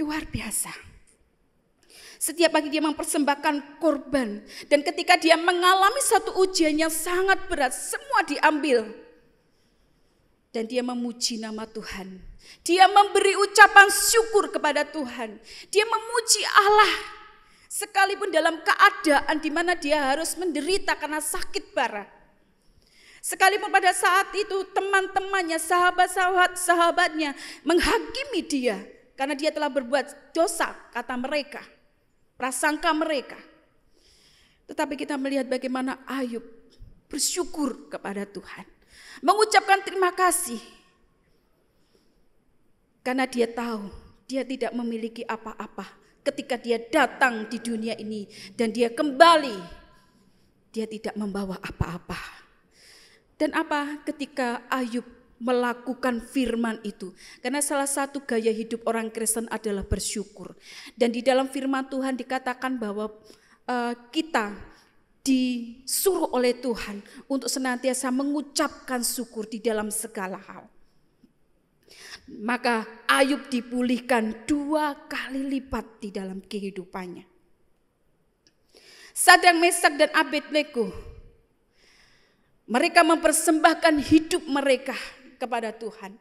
Luar biasa. Setiap pagi dia mempersembahkan korban. Dan ketika dia mengalami satu ujian yang sangat berat, semua diambil. Dan dia memuji nama Tuhan. Dia memberi ucapan syukur kepada Tuhan. Dia memuji Allah. Sekalipun dalam keadaan di mana dia harus menderita karena sakit parah. Sekalipun pada saat itu teman-temannya, sahabat-sahabatnya menghakimi dia. Karena dia telah berbuat dosa, kata mereka. Prasangka mereka. Tetapi kita melihat bagaimana Ayub bersyukur kepada Tuhan. Mengucapkan terima kasih. Karena dia tahu dia tidak memiliki apa-apa ketika dia datang di dunia ini. Dan dia kembali, dia tidak membawa apa-apa. Dan apa ketika Ayub melakukan firman itu? Karena salah satu gaya hidup orang Kristen adalah bersyukur. Dan di dalam firman Tuhan dikatakan bahwa kita disuruh oleh Tuhan untuk senantiasa mengucapkan syukur di dalam segala hal. Maka Ayub dipulihkan 2 kali lipat di dalam kehidupannya. Sadrak, Mesak dan Abednego, mereka mempersembahkan hidup mereka kepada Tuhan.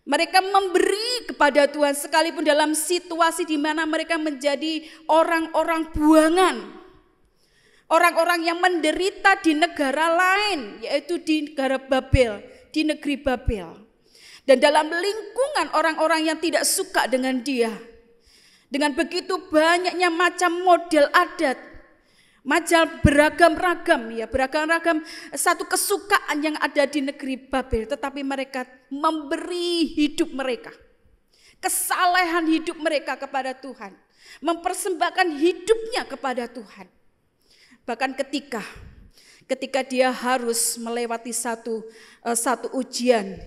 Mereka memberi kepada Tuhan sekalipun dalam situasi di mana mereka menjadi orang-orang buangan. Orang-orang yang menderita di negara lain, yaitu di negara Babel, di negeri Babel. Dan dalam lingkungan orang-orang yang tidak suka dengan dia. Dengan begitu banyaknya macam model adat, macam beragam-ragam, beragam-ragam satu kesukaan yang ada di negeri Babel. Tetapi mereka memberi hidup mereka, kesalehan hidup mereka kepada Tuhan. Mempersembahkan hidupnya kepada Tuhan. Bahkan ketika dia harus melewati satu ujian,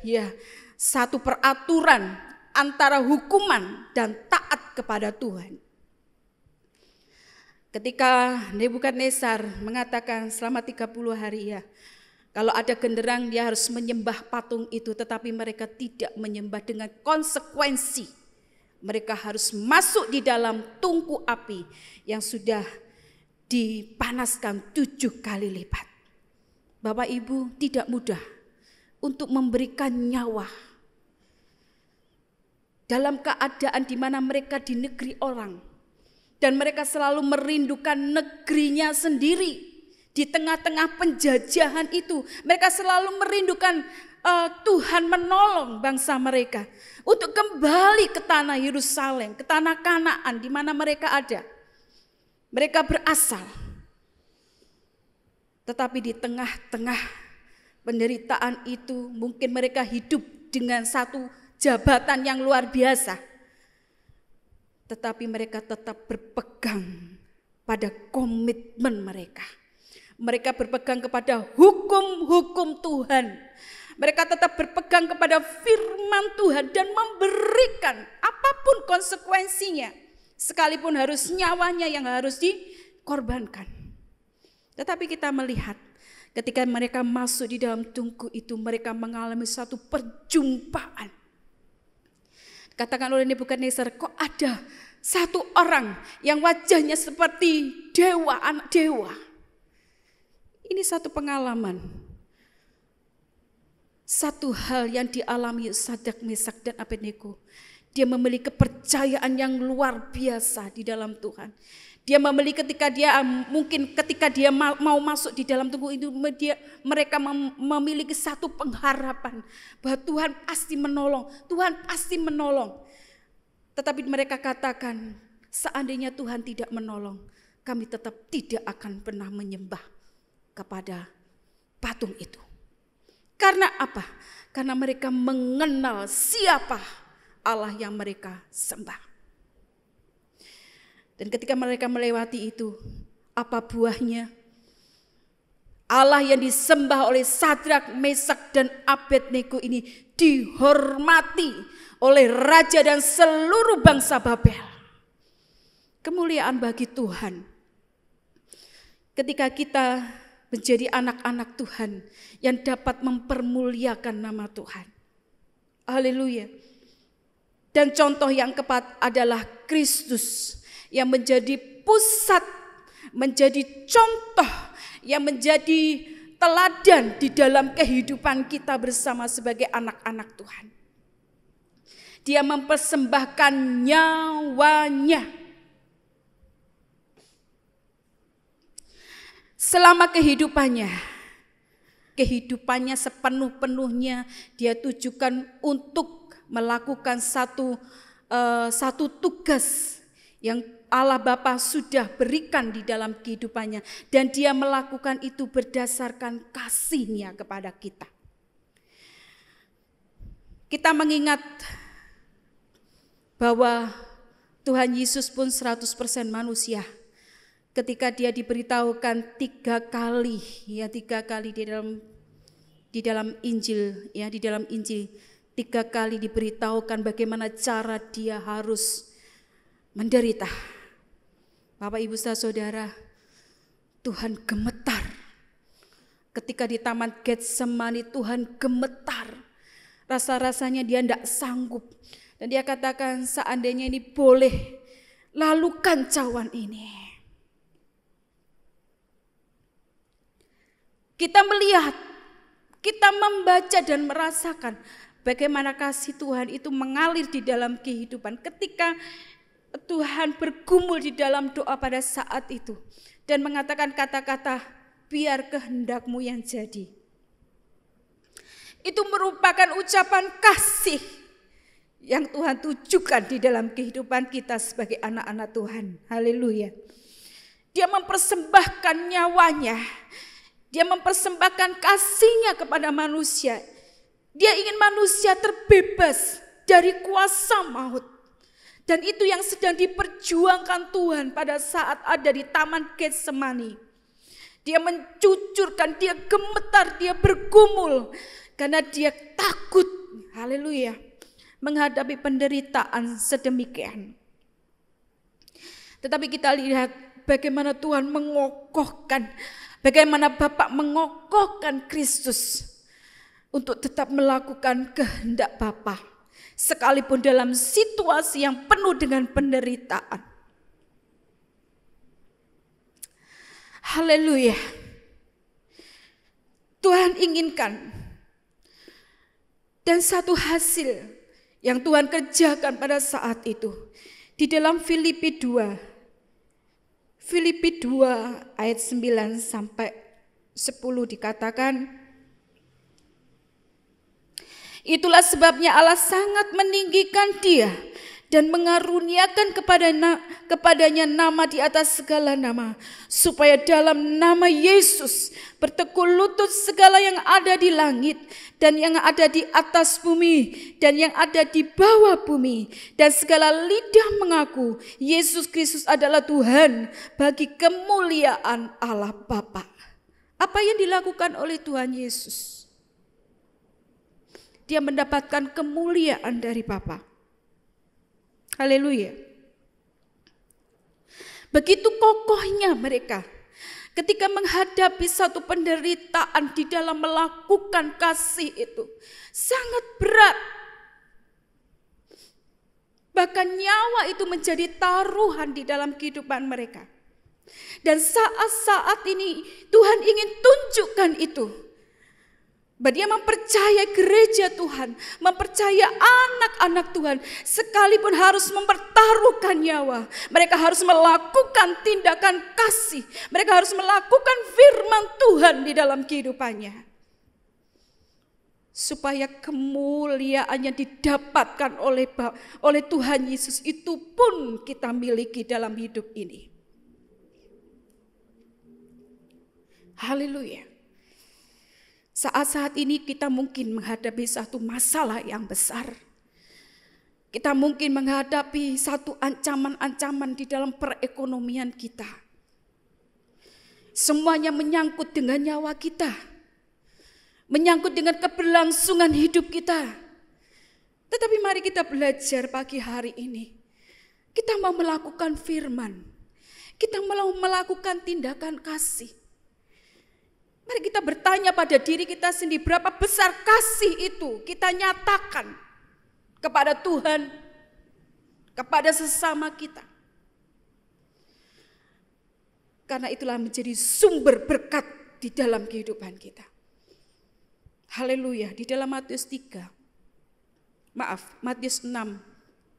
satu peraturan antara hukuman dan taat kepada Tuhan. Ketika Nebukadnezar mengatakan selama 30 hari kalau ada genderang dia harus menyembah patung itu, tetapi mereka tidak menyembah dengan konsekuensi. Mereka harus masuk di dalam tungku api yang sudah dipanaskan 7 kali lipat. Bapak Ibu, tidak mudah untuk memberikan nyawa dalam keadaan di mana mereka di negeri orang. Dan mereka selalu merindukan negerinya sendiri. Di tengah-tengah penjajahan itu, mereka selalu merindukan Tuhan menolong bangsa mereka. Untuk kembali ke tanah Yerusalem, ke tanah Kanaan di mana mereka ada. Mereka berasal. Tetapi di tengah-tengah penderitaan itu, mungkin mereka hidup dengan satu jabatan yang luar biasa. Tetapi mereka tetap berpegang pada komitmen mereka. Mereka berpegang kepada hukum-hukum Tuhan. Mereka tetap berpegang kepada firman Tuhan dan memberikan apapun konsekuensinya. Sekalipun harus nyawanya yang harus dikorbankan. Tetapi kita melihat ketika mereka masuk di dalam tungku itu, mereka mengalami satu perjumpaan. Katakan oleh Nebukadnezar, kok ada satu orang yang wajahnya seperti dewa, anak dewa. Ini satu pengalaman. Satu hal yang dialami Sadrak, Mesak dan Abednego. Dia memiliki kepercayaan yang luar biasa di dalam Tuhan. Dia memiliki ketika dia mau masuk di dalam tungku itu, mereka memiliki satu pengharapan bahwa Tuhan pasti menolong, Tuhan pasti menolong. Tetapi mereka katakan, seandainya Tuhan tidak menolong, kami tetap tidak akan pernah menyembah kepada patung itu. Karena apa? Karena mereka mengenal siapa Allah yang mereka sembah. Dan ketika mereka melewati itu, apa buahnya? Allah yang disembah oleh Sadrak, Mesak dan Abednego ini dihormati oleh raja dan seluruh bangsa Babel. Kemuliaan bagi Tuhan. Ketika kita menjadi anak-anak Tuhan yang dapat mempermuliakan nama Tuhan. Haleluya. Dan contoh yang keempat adalah Kristus yang menjadi pusat, menjadi contoh yang menjadi teladan di dalam kehidupan kita bersama sebagai anak-anak Tuhan. Dia mempersembahkan nyawanya. Selama kehidupannya sepenuh-penuhnya dia tujukan untuk melakukan satu tugas yang Allah Bapa sudah berikan di dalam kehidupannya, dan dia melakukan itu berdasarkan kasih-Nya kepada kita. Kita mengingat bahwa Tuhan Yesus pun 100% manusia. Ketika dia diberitahukan 3 kali di dalam Injil, 3 kali diberitahukan bagaimana cara dia harus menderita. Bapak, Ibu, Saudara, Tuhan gemetar. Ketika di Taman Getsemani, Tuhan gemetar. Rasa-rasanya dia tidak sanggup. Dan dia katakan, seandainya ini boleh, lalukan cawan ini. Kita melihat, kita membaca dan merasakan bagaimana kasih Tuhan itu mengalir di dalam kehidupan. Ketika Tuhan bergumul di dalam doa pada saat itu dan mengatakan kata-kata, biar kehendak-Mu yang jadi. Itu merupakan ucapan kasih yang Tuhan tujukan di dalam kehidupan kita sebagai anak-anak Tuhan. Haleluya. Dia mempersembahkan nyawanya. Dia mempersembahkan kasih-Nya kepada manusia. Dia ingin manusia terbebas dari kuasa maut. Dan itu yang sedang diperjuangkan Tuhan pada saat ada di Taman Getsemani. Dia mencucurkan, dia gemetar, dia bergumul. Karena dia takut, haleluya, menghadapi penderitaan sedemikian. Tetapi kita lihat bagaimana Tuhan mengokohkan, bagaimana Bapa mengokohkan Kristus untuk tetap melakukan kehendak Bapa. Sekalipun dalam situasi yang penuh dengan penderitaan. Haleluya. Tuhan inginkan. Dan satu hasil yang Tuhan kerjakan pada saat itu. Di dalam Filipi 2 ayat 9 sampai 10 dikatakan, itulah sebabnya Allah sangat meninggikan dia dan mengaruniakan kepadanya nama di atas segala nama, supaya dalam nama Yesus bertekuk lutut segala yang ada di langit dan yang ada di atas bumi dan yang ada di bawah bumi, dan segala lidah mengaku Yesus Kristus adalah Tuhan, bagi kemuliaan Allah Bapa. Apa yang dilakukan oleh Tuhan Yesus? Dia mendapatkan kemuliaan dari Bapa. Haleluya. Begitu kokohnya mereka ketika menghadapi satu penderitaan di dalam melakukan kasih itu. Sangat berat. Bahkan nyawa itu menjadi taruhan di dalam kehidupan mereka. Dan saat-saat ini Tuhan ingin tunjukkan itu. Bahwa dia mempercayai gereja Tuhan, mempercayai anak-anak Tuhan, sekalipun harus mempertaruhkan nyawa, mereka harus melakukan tindakan kasih, mereka harus melakukan firman Tuhan di dalam kehidupannya. Supaya kemuliaannya didapatkan oleh Tuhan Yesus, itu pun kita miliki dalam hidup ini. Haleluya. Saat-saat ini kita mungkin menghadapi satu masalah yang besar. Kita mungkin menghadapi satu ancaman-ancaman di dalam perekonomian kita. Semuanya menyangkut dengan nyawa kita. Menyangkut dengan keberlangsungan hidup kita. Tetapi mari kita belajar pagi hari ini. Kita mau melakukan firman. Kita mau melakukan tindakan kasih. Mari kita bertanya pada diri kita sendiri, berapa besar kasih itu kita nyatakan kepada Tuhan, kepada sesama kita. Karena itulah menjadi sumber berkat di dalam kehidupan kita. Haleluya. Di dalam Matius 6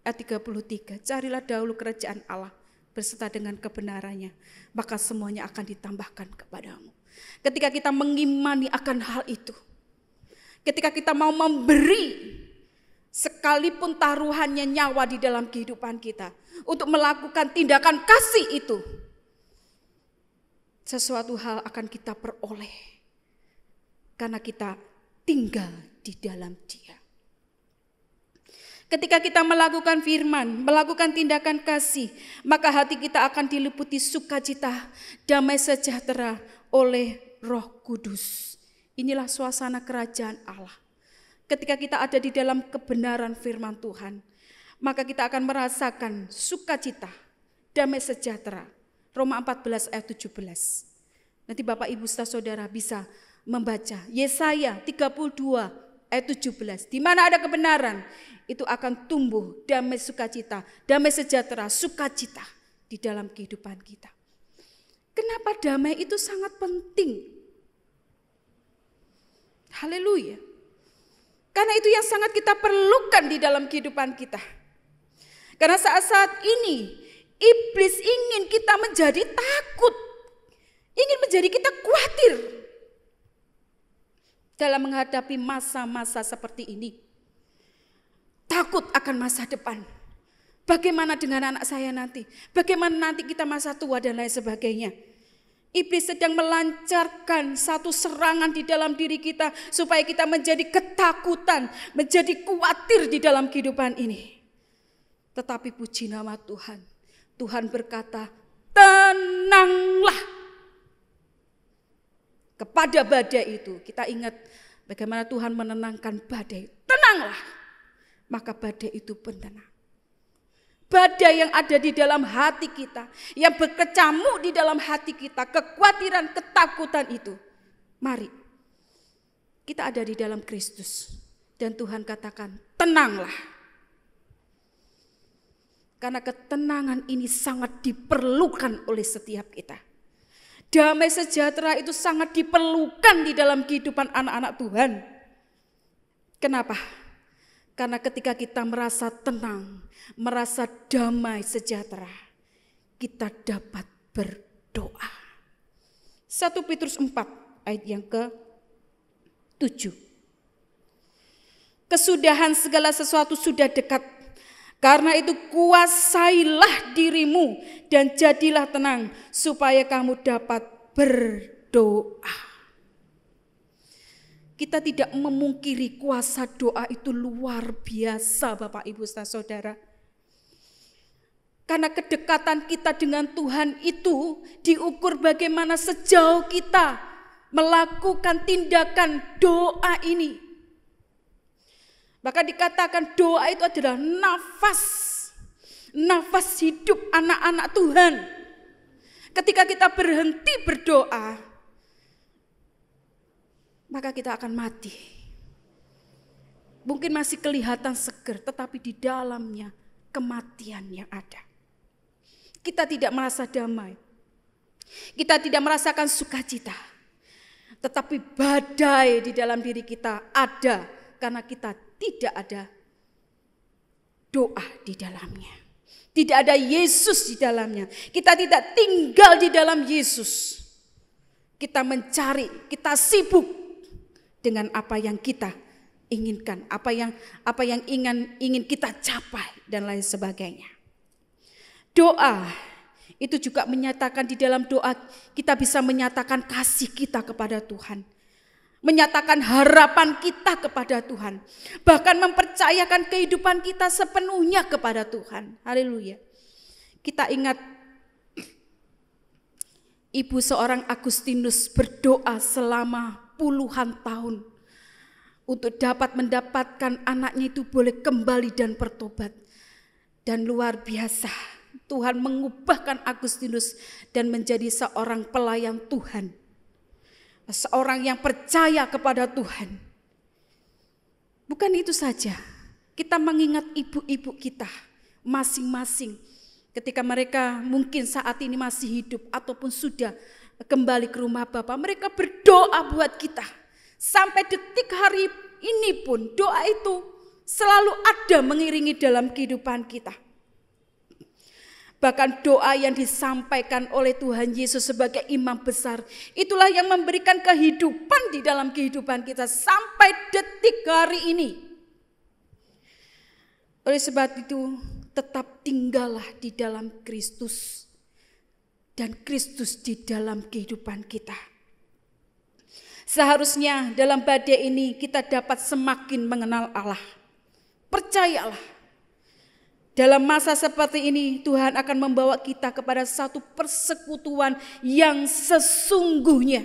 ayat 33. Carilah dahulu kerajaan Allah berserta dengan kebenarannya, maka semuanya akan ditambahkan kepadamu. Ketika kita mengimani akan hal itu, ketika kita mau memberi sekalipun taruhannya nyawa di dalam kehidupan kita untuk melakukan tindakan kasih itu, sesuatu hal akan kita peroleh karena kita tinggal di dalam Dia. Ketika kita melakukan firman, melakukan tindakan kasih, maka hati kita akan diliputi sukacita, damai sejahtera oleh Roh Kudus. Inilah suasana kerajaan Allah. Ketika kita ada di dalam kebenaran firman Tuhan, maka kita akan merasakan sukacita, damai sejahtera. Roma 14 ayat 17. Nanti Bapak Ibu Saudara bisa membaca Yesaya 32 ayat 17. Di mana ada kebenaran, itu akan tumbuh damai sukacita, damai sejahtera, sukacita di dalam kehidupan kita. Kenapa damai itu sangat penting? Haleluya. Karena itu yang sangat kita perlukan di dalam kehidupan kita. Karena saat-saat ini iblis ingin kita menjadi takut, ingin menjadi kita khawatir dalam menghadapi masa-masa seperti ini. Takut akan masa depan. Bagaimana dengan anak saya nanti? Bagaimana nanti kita masa tua dan lain sebagainya. Iblis sedang melancarkan satu serangan di dalam diri kita supaya kita menjadi ketakutan, menjadi khawatir di dalam kehidupan ini. Tetapi puji nama Tuhan. Tuhan berkata, tenanglah. Kepada badai itu, kita ingat bagaimana Tuhan menenangkan badai. Tenanglah. Maka badai itu pun tenang. Badai yang ada di dalam hati kita, yang berkecamuk di dalam hati kita, kekhawatiran, ketakutan itu. Mari, kita ada di dalam Kristus. Dan Tuhan katakan, tenanglah. Karena ketenangan ini sangat diperlukan oleh setiap kita. Damai sejahtera itu sangat diperlukan di dalam kehidupan anak-anak Tuhan. Kenapa? Karena ketika kita merasa tenang, merasa damai sejahtera, kita dapat berdoa. 1 Petrus 4 ayat yang ke-7. Kesudahan segala sesuatu sudah dekat. Karena itu kuasailah dirimu dan jadilah tenang supaya kamu dapat berdoa. Kita tidak memungkiri kuasa doa itu luar biasa Bapak Ibu Saudara. Karena kedekatan kita dengan Tuhan itu diukur bagaimana sejauh kita melakukan tindakan doa ini. Maka dikatakan doa itu adalah nafas hidup anak-anak Tuhan. Ketika kita berhenti berdoa, maka kita akan mati. Mungkin masih kelihatan segar, tetapi di dalamnya kematian yang ada. Kita tidak merasa damai. Kita tidak merasakan sukacita. Tetapi badai di dalam diri kita ada karena kita tidak ada doa di dalamnya. Tidak ada Yesus di dalamnya. Kita tidak tinggal di dalam Yesus. Kita mencari, kita sibuk dengan apa yang kita inginkan, apa yang ingin kita capai dan lain sebagainya. Doa itu juga menyatakan, di dalam doa kita bisa menyatakan kasih kita kepada Tuhan, menyatakan harapan kita kepada Tuhan, bahkan mempercayakan kehidupan kita sepenuhnya kepada Tuhan. Haleluya. Kita ingat ibu seorang Agustinus berdoa selama puluhan tahun untuk dapat mendapatkan anaknya itu boleh kembali dan bertobat. Dan luar biasa, Tuhan mengubahkan Agustinus dan menjadi seorang pelayan Tuhan. Seorang yang percaya kepada Tuhan. Bukan itu saja, kita mengingat ibu-ibu kita masing-masing Ketika mereka mungkin saat ini masih hidup ataupun sudah kembali ke rumah Bapa, mereka berdoa buat kita. Sampai detik hari ini pun doa itu selalu ada mengiringi dalam kehidupan kita. Bahkan doa yang disampaikan oleh Tuhan Yesus sebagai imam besar, itulah yang memberikan kehidupan di dalam kehidupan kita sampai detik hari ini. Oleh sebab itu, tetap tinggallah di dalam Kristus dan Kristus di dalam kehidupan kita. Seharusnya dalam badai ini kita dapat semakin mengenal Allah. Percayalah. Dalam masa seperti ini Tuhan akan membawa kita kepada satu persekutuan yang sesungguhnya.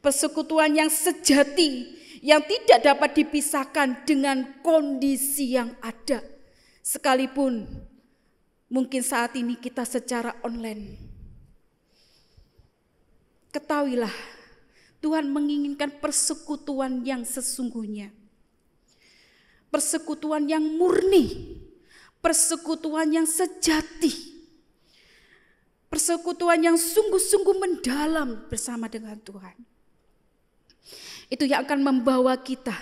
Persekutuan yang sejati, yang tidak dapat dipisahkan dengan kondisi yang ada. Sekalipun mungkin saat ini kita secara online. Ketahuilah, Tuhan menginginkan persekutuan yang sesungguhnya. Persekutuan yang murni. Persekutuan yang sejati, persekutuan yang sungguh-sungguh mendalam bersama dengan Tuhan. Itu yang akan membawa kita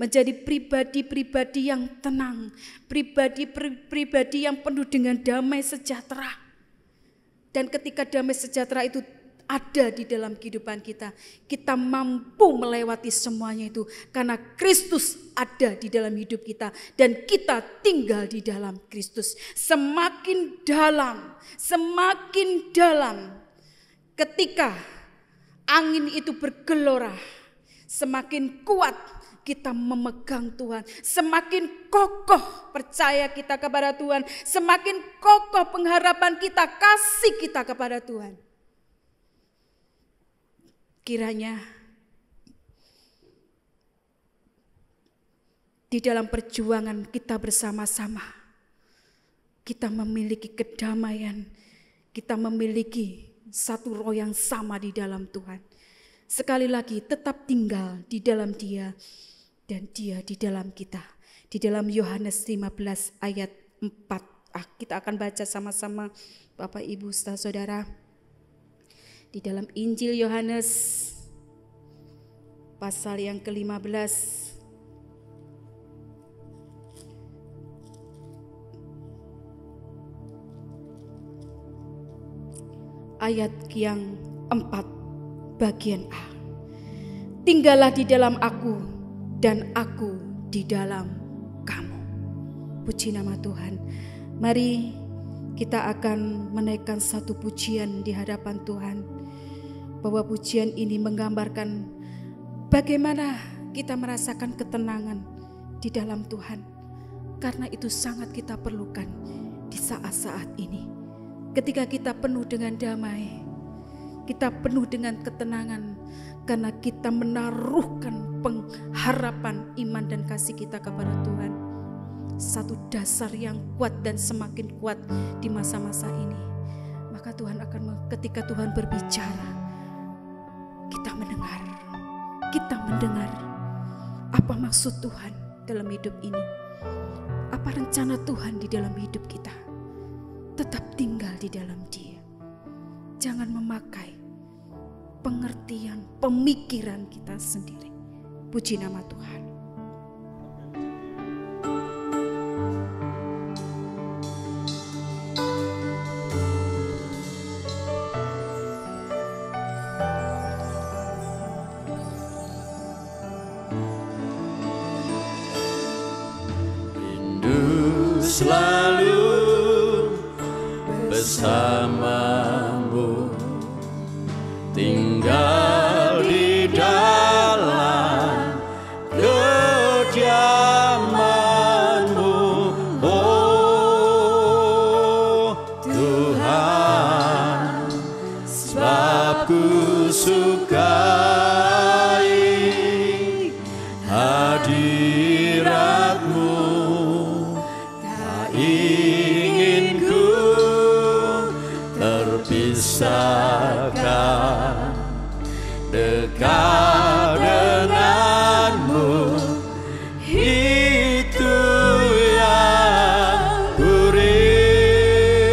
menjadi pribadi-pribadi yang tenang, pribadi-pribadi yang penuh dengan damai sejahtera. Dan ketika damai sejahtera itu ada di dalam kehidupan kita, kita mampu melewati semuanya itu karena Kristus ada di dalam hidup kita dan kita tinggal di dalam Kristus. Semakin dalam ketika angin itu bergelora, semakin kuat kita memegang Tuhan, semakin kokoh percaya kita kepada Tuhan, semakin kokoh pengharapan kita, kasih kita kepada Tuhan. Kiranya di dalam perjuangan kita bersama-sama, kita memiliki kedamaian, kita memiliki satu roh yang sama di dalam Tuhan. Sekali lagi tetap tinggal di dalam Dia dan Dia di dalam kita. Di dalam Yohanes 15 ayat 4. Kita akan baca sama-sama Bapak Ibu Saudara. Di dalam Injil Yohanes pasal yang ke-15 ayat yang 4 bagian A. Tinggallah di dalam aku dan aku di dalam kamu. Puji nama Tuhan. Mari kita akan menaikkan satu pujian di hadapan Tuhan. Bahwa pujian ini menggambarkan bagaimana kita merasakan ketenangan di dalam Tuhan. Karena itu sangat kita perlukan di saat-saat ini. Ketika kita penuh dengan damai, kita penuh dengan ketenangan. Karena kita menaruhkan pengharapan iman dan kasih kita kepada Tuhan. Satu dasar yang kuat dan semakin kuat di masa-masa ini. Maka Tuhan akan, ketika Tuhan berbicara, kita mendengar apa maksud Tuhan dalam hidup ini, apa rencana Tuhan di dalam hidup kita. Tetap tinggal di dalam Dia, jangan memakai pengertian, pemikiran kita sendiri. Puji nama Tuhan. Selalu bersamamu, tinggal di dalam kediaman-Mu, oh Tuhan, sebab ku sukai hadirat-Mu. Ingin ku terpisahkan dekat denganmu, itu yang ku rindu.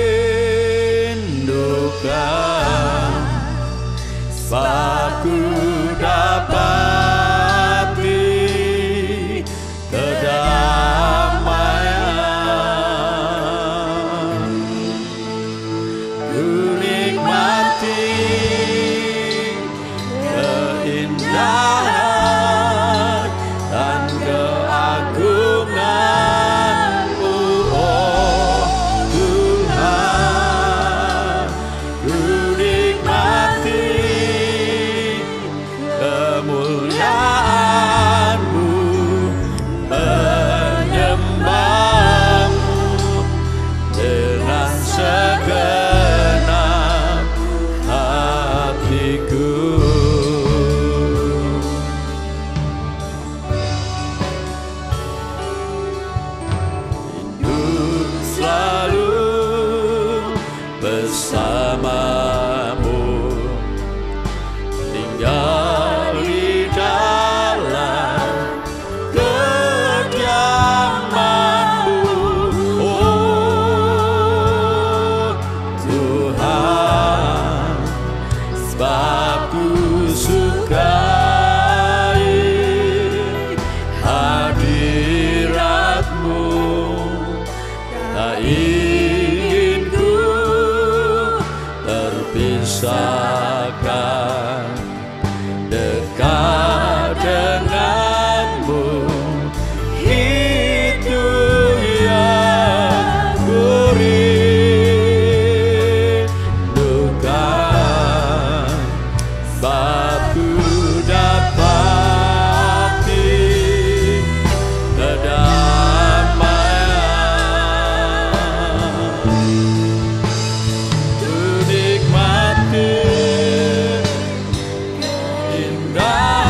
bersamamu, tinggal di dalam kediaman-Mu. Oh Tuhan, sebab ku sukai hadirat-Mu, tak ingin ku terpisahkan, dekat denganmu itu yang ku rindukan, sebab ku dapati kedamaian, ku nikmati keindahan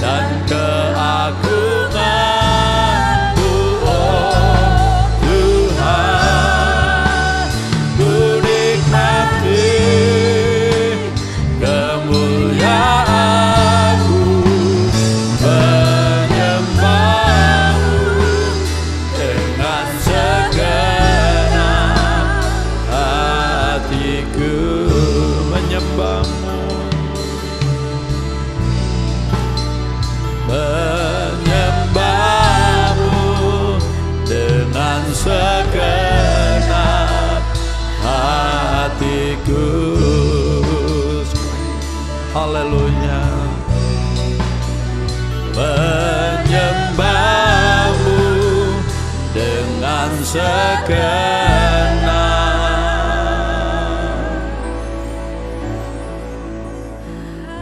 dan keagungan-Mu. Oh Tuhan, ku nikmati kemuliaan-Mu, menyembah-Mu dengan segenap hatiku, menyembah-Mu, menyembah-Mu dengan segenap hatiku. Haleluya. Menyembah-Mu dengan segenap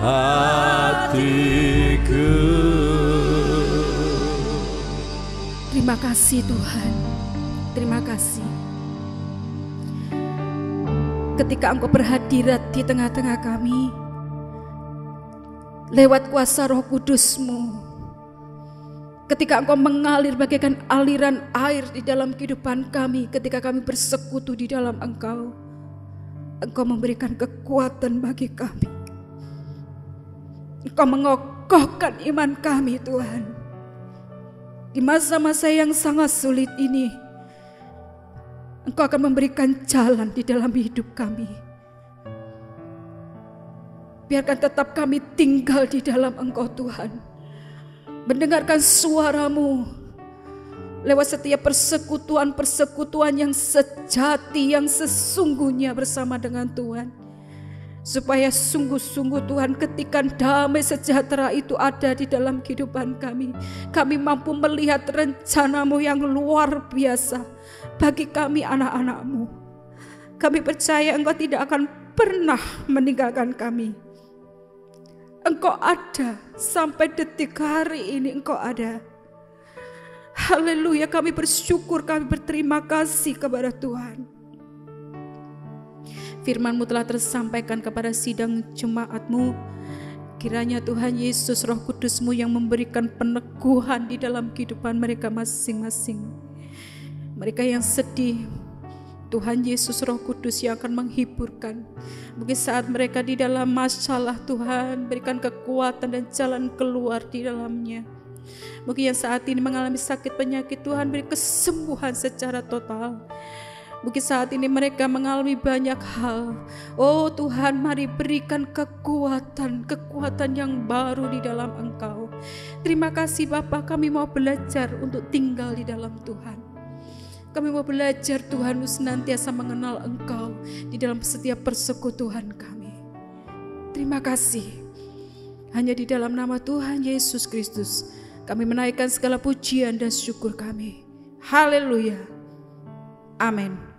hatiku. Terima kasih Tuhan, terima kasih. Ketika Engkau berhadirat di tengah-tengah kami, lewat kuasa Roh Kudus-Mu, ketika Engkau mengalir bagaikan aliran air di dalam kehidupan kami, ketika kami bersekutu di dalam Engkau, Engkau memberikan kekuatan bagi kami. Engkau mengokohkan iman kami Tuhan. Di masa-masa yang sangat sulit ini, Engkau akan memberikan jalan di dalam hidup kami. Biarkan tetap kami tinggal di dalam Engkau Tuhan, mendengarkan suara-Mu lewat setiap persekutuan-persekutuan yang sejati, yang sesungguhnya bersama dengan Tuhan. Supaya sungguh-sungguh Tuhan, ketika damai sejahtera itu ada di dalam kehidupan kami, kami mampu melihat rencana-Mu yang luar biasa bagi kami anak-anak-Mu. Kami percaya Engkau tidak akan pernah meninggalkan kami. Engkau ada sampai detik hari ini, Engkau ada. Haleluya, kami bersyukur, kami berterima kasih kepada Tuhan. Firman-Mu telah tersampaikan kepada sidang jemaat-Mu. Kiranya Tuhan Yesus, Roh Kudus-Mu yang memberikan peneguhan di dalam kehidupan mereka masing-masing. Mereka yang sedih, Tuhan Yesus, Roh Kudus yang akan menghiburkan. Mungkin saat mereka di dalam masalah, Tuhan berikan kekuatan dan jalan keluar di dalamnya. Mungkin yang saat ini mengalami sakit penyakit, Tuhan beri kesembuhan secara total. Mungkin saat ini mereka mengalami banyak hal. Oh Tuhan, mari berikan kekuatan yang baru di dalam Engkau. Terima kasih Bapa, kami mau belajar untuk tinggal di dalam Tuhan. Kami mau belajar Tuhan senantiasa mengenal Engkau di dalam setiap persekutuan kami. Terima kasih. Hanya di dalam nama Tuhan Yesus Kristus kami menaikkan segala pujian dan syukur kami. Haleluya. Amin.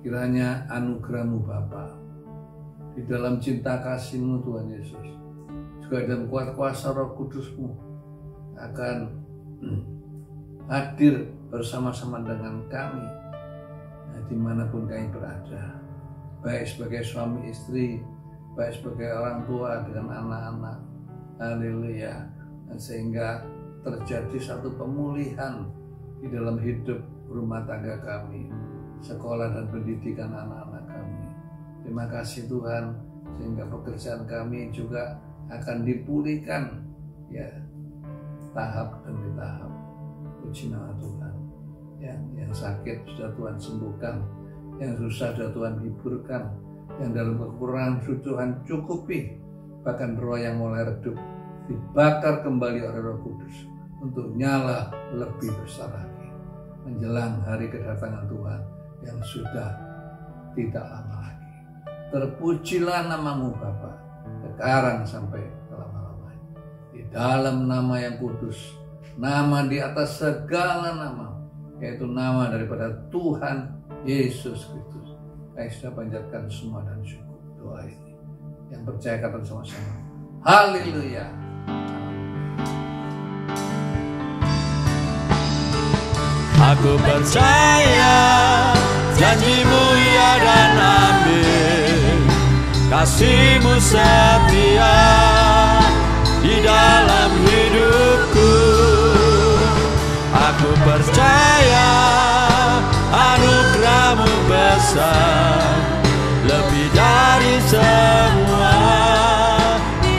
Kiranya anugerah-Mu Bapa, di dalam cinta kasih-Mu Tuhan Yesus, juga dalam kuat kuasa Roh Kudus-Mu akan hadir bersama-sama dengan kami dimanapun kami berada, baik sebagai suami istri, baik sebagai orang tua dengan anak-anak. Haleluya. Sehingga terjadi satu pemulihan di dalam hidup rumah tangga kami, sekolah dan pendidikan anak-anak kami. Terima kasih Tuhan, sehingga pekerjaan kami juga akan dipulihkan ya, tahap demi tahap. Puji nama Tuhan. Yang sakit sudah Tuhan sembuhkan, yang susah sudah Tuhan hiburkan, yang dalam kekurangan sudah Tuhan cukupi. Bahkan roh yang mulai redup dibakar kembali oleh Roh Kudus untuk nyala lebih besar lagi menjelang hari kedatangan Tuhan yang sudah tidak lama lagi. Terpujilah namamu Bapa, sekarang sampai selama-lamanya. Di dalam nama yang kudus, nama di atas segala nama, yaitu nama daripada Tuhan Yesus Kristus. Saya sudah panjatkan semua dan syukur doa ini. Yang percaya kata sama-sama, haleluya. Aku percaya janjimu ya dan amin, kasihmu setia di dalam hidupku. Aku percaya anugerahmu besar, lebih dari semua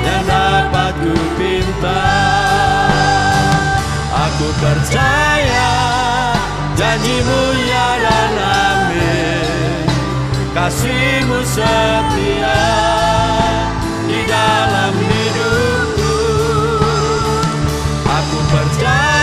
yang dapat ku pinta. Aku percaya janjimu ya dan amin, kasihmu setia di dalam hidupku. Aku percaya